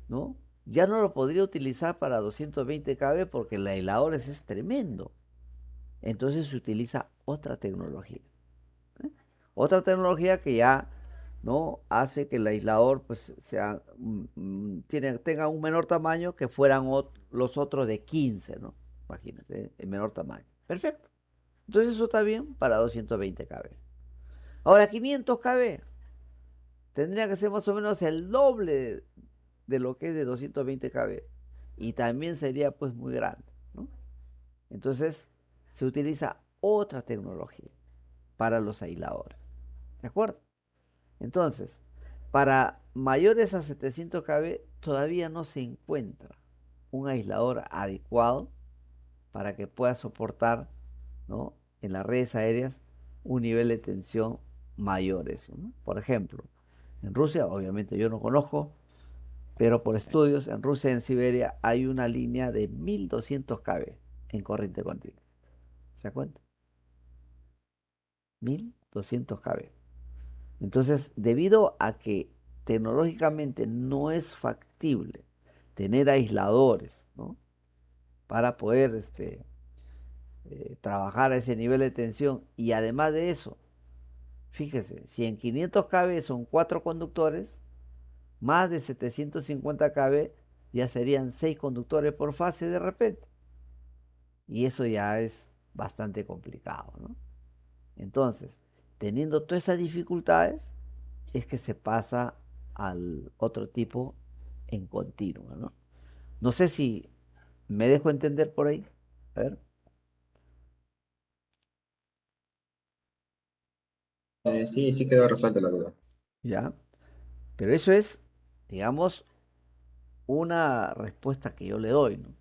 ¿no? Ya no lo podría utilizar para 220 kV porque el aislador es tremendo. Entonces se utiliza otra tecnología. ¿Eh? Otra tecnología que ya no hace que el aislador pues sea tenga un menor tamaño que fueran los otros de 15, ¿no? Imagínense, el menor tamaño. Perfecto. Entonces eso está bien para 220 kV. Ahora 500 kV tendría que ser más o menos el doble de lo que es de 220 kV. Y también sería pues muy grande, ¿no? Entonces se utiliza otra tecnología para los aisladores. ¿De acuerdo? Entonces, para mayores a 700 kV todavía no se encuentra un aislador adecuado para que pueda soportar, ¿no? En las redes aéreas un nivel de tensión mayor eso, ¿no? Por ejemplo, en Rusia, obviamente yo no conozco, pero por estudios, en Rusia y en Siberia hay una línea de 1200 kV en corriente continua. ¿Se da cuenta? 1200 kV. Entonces, debido a que tecnológicamente no es factible tener aisladores, ¿no? Para poder trabajar a ese nivel de tensión y además de eso, Fíjese, si en 500 kV son 4 conductores, más de 750 kV ya serían 6 conductores por fase de repente. Y eso ya es bastante complicado, ¿no? Entonces, teniendo todas esas dificultades, es que se pasa al otro tipo en continuo, ¿no? No sé si me dejo entender por ahí. A ver, Sí, sí quedó resuelta la duda. ya. Pero eso es, digamos, una respuesta que yo le doy, ¿no?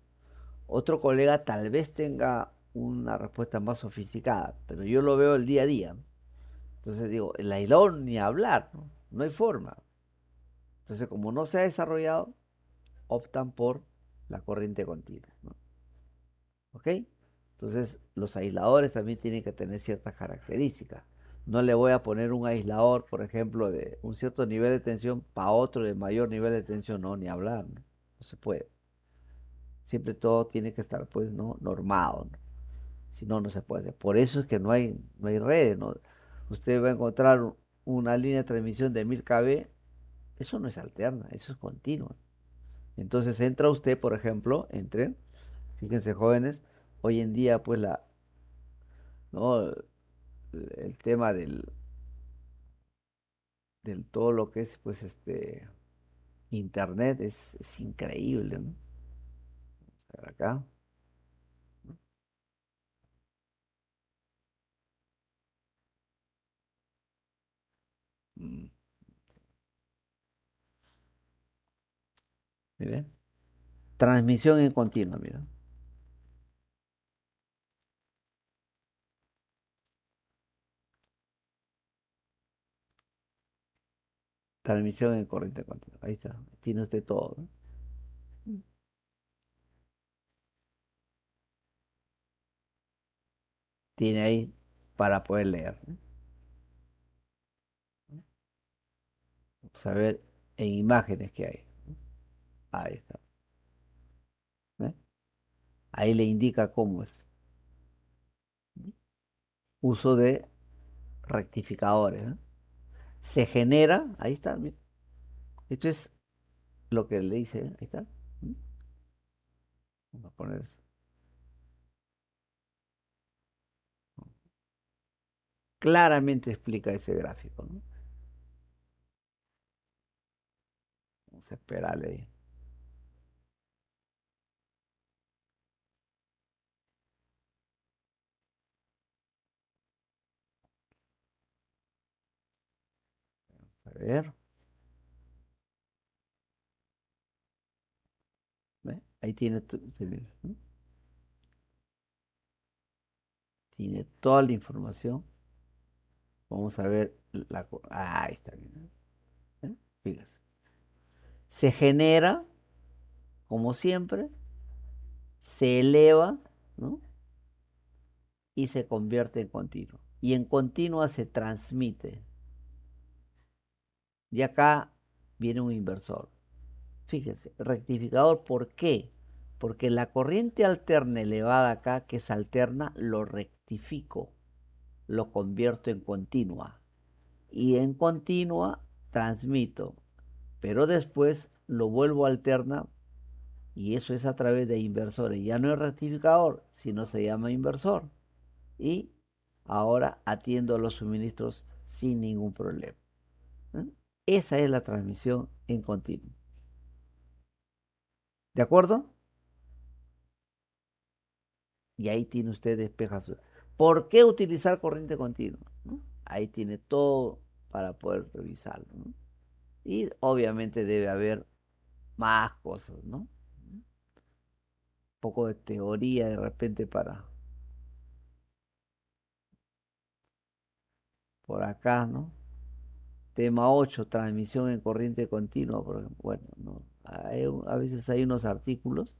Otro colega tal vez tenga una respuesta más sofisticada, pero yo lo veo el día a día. Entonces digo, el aislador ni hablar, ¿no? No hay forma. Entonces, como no se ha desarrollado, optan por la corriente continua, ¿no? ¿Ok? Entonces, los aisladores también tienen que tener ciertas características. No le voy a poner un aislador, por ejemplo, de un cierto nivel de tensión para otro de mayor nivel de tensión, no, ni hablar, ¿no? No se puede. Siempre todo tiene que estar, pues, ¿no? Normado, ¿no? Si no, no se puede. Por eso es que no hay redes, ¿no? Usted va a encontrar una línea de transmisión de 1000 kV, eso no es alterna, eso es continua. Entonces entra usted, por ejemplo, fíjense jóvenes, hoy en día pues ¿no? El tema del todo lo que es pues internet es increíble, ¿no? A ver acá. Mm, mire. Transmisión en continua, mira. Transmisión en corriente continua. Ahí está. Tiene usted todo, ¿no? Tiene ahí para poder leer, ¿no? Saber en imágenes que hay. Ahí está. ¿Ve? Ahí le indica cómo es. Uso de rectificadores, ¿no? Se genera, ahí está, mira. Esto es lo que le dice, ¿eh? Ahí está. ¿Mm? Vamos a poner eso. Claramente explica ese gráfico, ¿no? Vamos a esperarle ahí. A ver. ¿Ve? Ahí tiene, se ve, ¿no? Tiene toda la información. Vamos a ver ahí está bien. ¿Eh? Fíjese. Se genera, como siempre, se eleva, ¿no? Y se convierte en continuo. Y en continua se transmite. Y acá viene un inversor. Fíjense, rectificador, ¿por qué? Porque la corriente alterna elevada acá, que es alterna, lo rectifico, lo convierto en continua. Y en continua transmito, pero después lo vuelvo alterna y eso es a través de inversores. Ya no es rectificador, sino se llama inversor. Y ahora atiendo los suministros sin ningún problema. ¿Eh? Esa es la transmisión en continuo. ¿De acuerdo? Y ahí tiene usted despeja su... ¿Por qué utilizar corriente continua? ¿No? Ahí tiene todo para poder revisarlo, ¿no? Y obviamente debe haber más cosas, ¿no? Un poco de teoría de repente para por acá, ¿no? Tema 8 transmisión en corriente continua, por ejemplo. Bueno, ¿no? A veces hay unos artículos.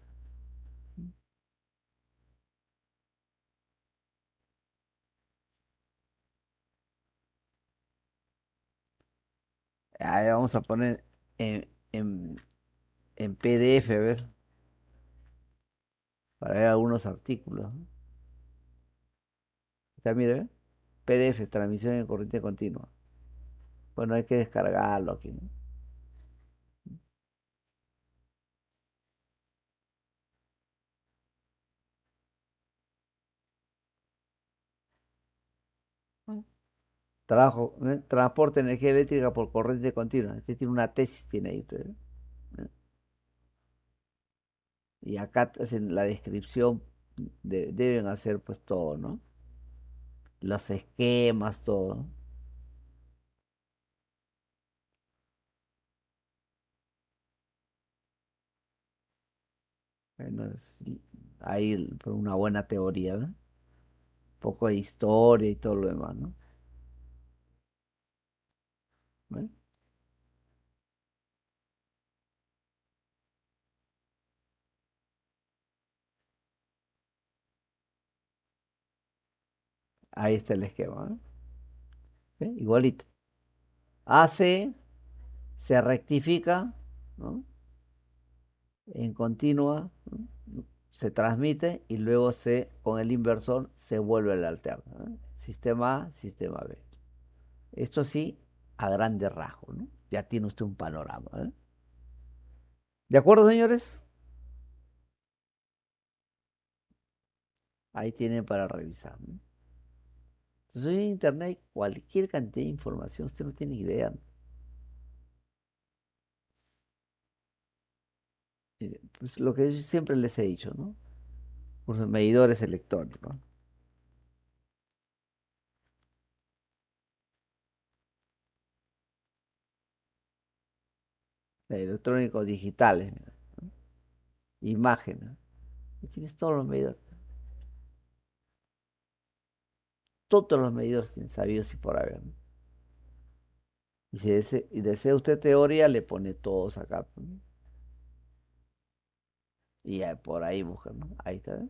Ahí vamos a poner en PDF, a ver, para ver algunos artículos, ¿no? Está, mire, ¿ve? PDF, transmisión en corriente continua. Bueno, hay que descargarlo aquí, ¿no? Transporte de energía eléctrica por corriente continua. Este tiene una tesis, tiene ahí usted. ¿Eh? Y acá hacen la descripción, deben hacer pues todo, ¿no? Los esquemas, todo. Bueno, ahí fue una buena teoría, ¿no? Un poco de historia y todo lo demás, ¿no? Bueno, ahí está el esquema, ¿no? ¿Ve? Igualito. Hace, se rectifica, ¿no? En continua, ¿no? Se transmite y luego con el inversor se vuelve al alterno, ¿no? Sistema A, sistema B. Esto sí, a grandes rasgos, ¿no? Ya tiene usted un panorama, ¿eh? ¿De acuerdo, señores? Ahí tienen para revisar, ¿no? Entonces, hoy en Internet hay cualquier cantidad de información, usted no tiene idea, ¿no? Pues lo que yo siempre les he dicho, ¿no? Por los medidores electrónicos, electrónicos digitales, mira, ¿no? Imágenes. Y tienes todos los medidores. Todos los medidores tienen sabidos y por haber, ¿no? Y si desea usted teoría, le pone todos acá, pues, ¿no? Y ya por ahí busca, ¿no? Ahí está, ¿eh?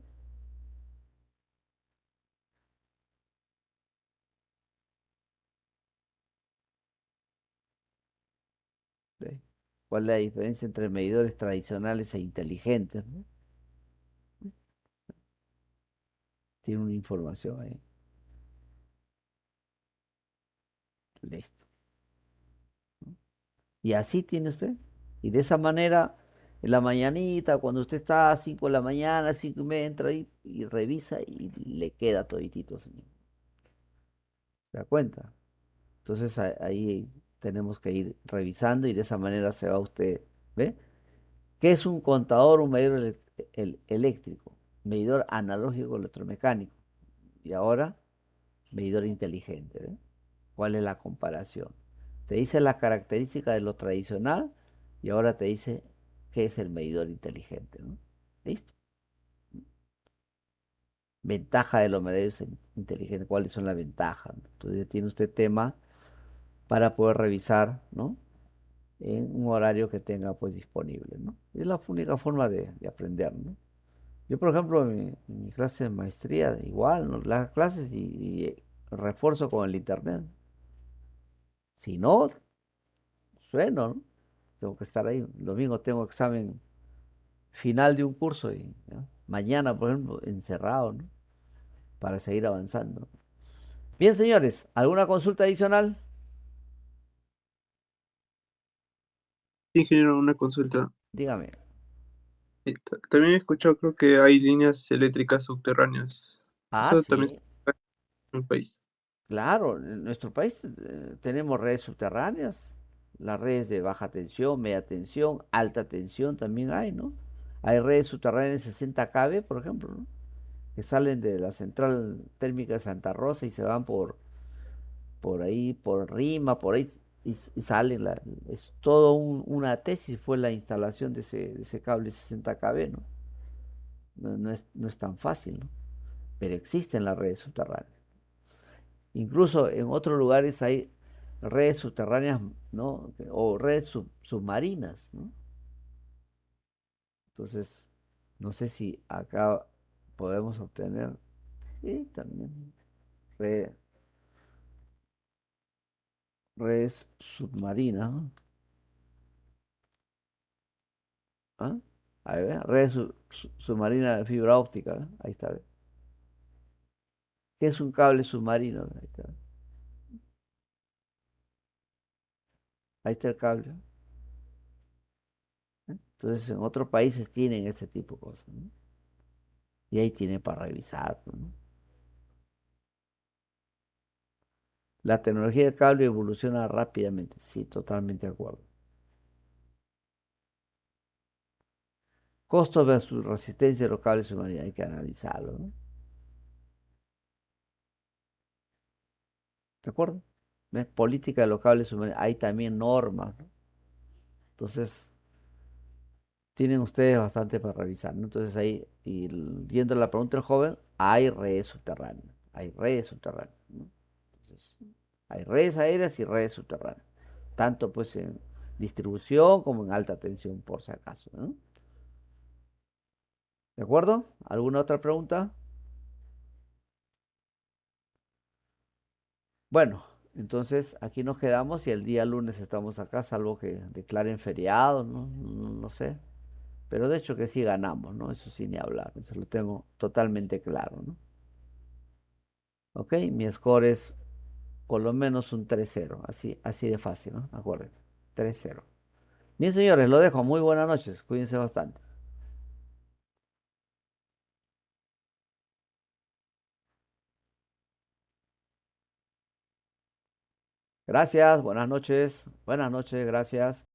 ¿Ve? ¿Cuál es la diferencia entre medidores tradicionales e inteligentes, ¿no? Tiene una información ahí. Listo. Y así tiene usted. Y de esa manera, en la mañanita, cuando usted está a 5 de la mañana, 5:30, entra ahí y revisa y le queda toditito, señor. ¿Se da cuenta? Entonces ahí tenemos que ir revisando y de esa manera se va usted. ¿Ve? ¿Qué es un contador, un medidor eléctrico? Medidor analógico electromecánico. Y ahora, medidor inteligente. ¿Ve? ¿Cuál es la comparación? Te dice las características de lo tradicional y ahora te dice qué es el medidor inteligente, ¿no? ¿Listo? Ventaja de los medidores inteligentes, ¿cuáles son las ventajas? ¿No? Entonces ya tiene usted tema para poder revisar, ¿no? En un horario que tenga pues disponible, ¿no? Es la única forma de aprender, ¿no? Yo, por ejemplo, en mi clase de maestría, igual, ¿no? Las clases y refuerzo con el internet. Si no, sueno, ¿no? Tengo que estar ahí. El domingo tengo examen final de un curso y ¿no? Mañana, por ejemplo, encerrado, ¿no? Para seguir avanzando. Bien, señores, ¿alguna consulta adicional? Ingeniero, una consulta. Dígame. También he escuchado, creo que hay líneas eléctricas subterráneas. Ah, Eso también se sí, da en el país. claro. En nuestro país tenemos redes subterráneas, las redes de baja tensión, media tensión, alta tensión también hay, ¿no? Hay redes subterráneas de 60 kV, por ejemplo, ¿no? Que salen de la central térmica de Santa Rosa y se van por ahí, por Rima, por ahí, y salen. Es todo una tesis, fue la instalación de ese cable 60 kV, ¿no? No es tan fácil, ¿no? Pero existen las redes subterráneas. Incluso en otros lugares hay redes subterráneas, ¿no? O redes submarinas, ¿no? Entonces, no sé si acá podemos obtener, sí, también re- redes submarinas, ¿no? ¿Ah? Ahí ve, red submarina de fibra óptica, ¿eh? Ahí está. ¿Ve? ¿Qué es un cable submarino? Ahí está el cable. Entonces, en otros países tienen este tipo de cosas, ¿no? Y ahí tiene para revisar, pues, ¿no? La tecnología del cable evoluciona rápidamente. Sí, totalmente de acuerdo. Costo versus resistencia de los cables submarinos. Hay que analizarlo, ¿no? ¿De acuerdo? ¿Ves? Política de los cables submarinos. Hay también normas, ¿no? Entonces, tienen ustedes bastante para revisar, ¿no? Entonces ahí, y viendo la pregunta del joven, hay redes subterráneas. Hay redes subterráneas, ¿no? Entonces, hay redes aéreas y redes subterráneas. Tanto pues en distribución como en alta tensión, por si acaso, ¿no? ¿De acuerdo? ¿Alguna otra pregunta? Bueno, entonces aquí nos quedamos y el día lunes estamos acá, salvo que declaren feriado, ¿no? No sé. Pero de hecho que sí ganamos, ¿no? Eso sí ni hablar, eso lo tengo totalmente claro, ¿no? Ok, mi score es por lo menos un 3-0, así de fácil, ¿no? Acuérdense, 3-0. Bien, señores, lo dejo. Muy buenas noches, cuídense bastante. Gracias, buenas noches, gracias.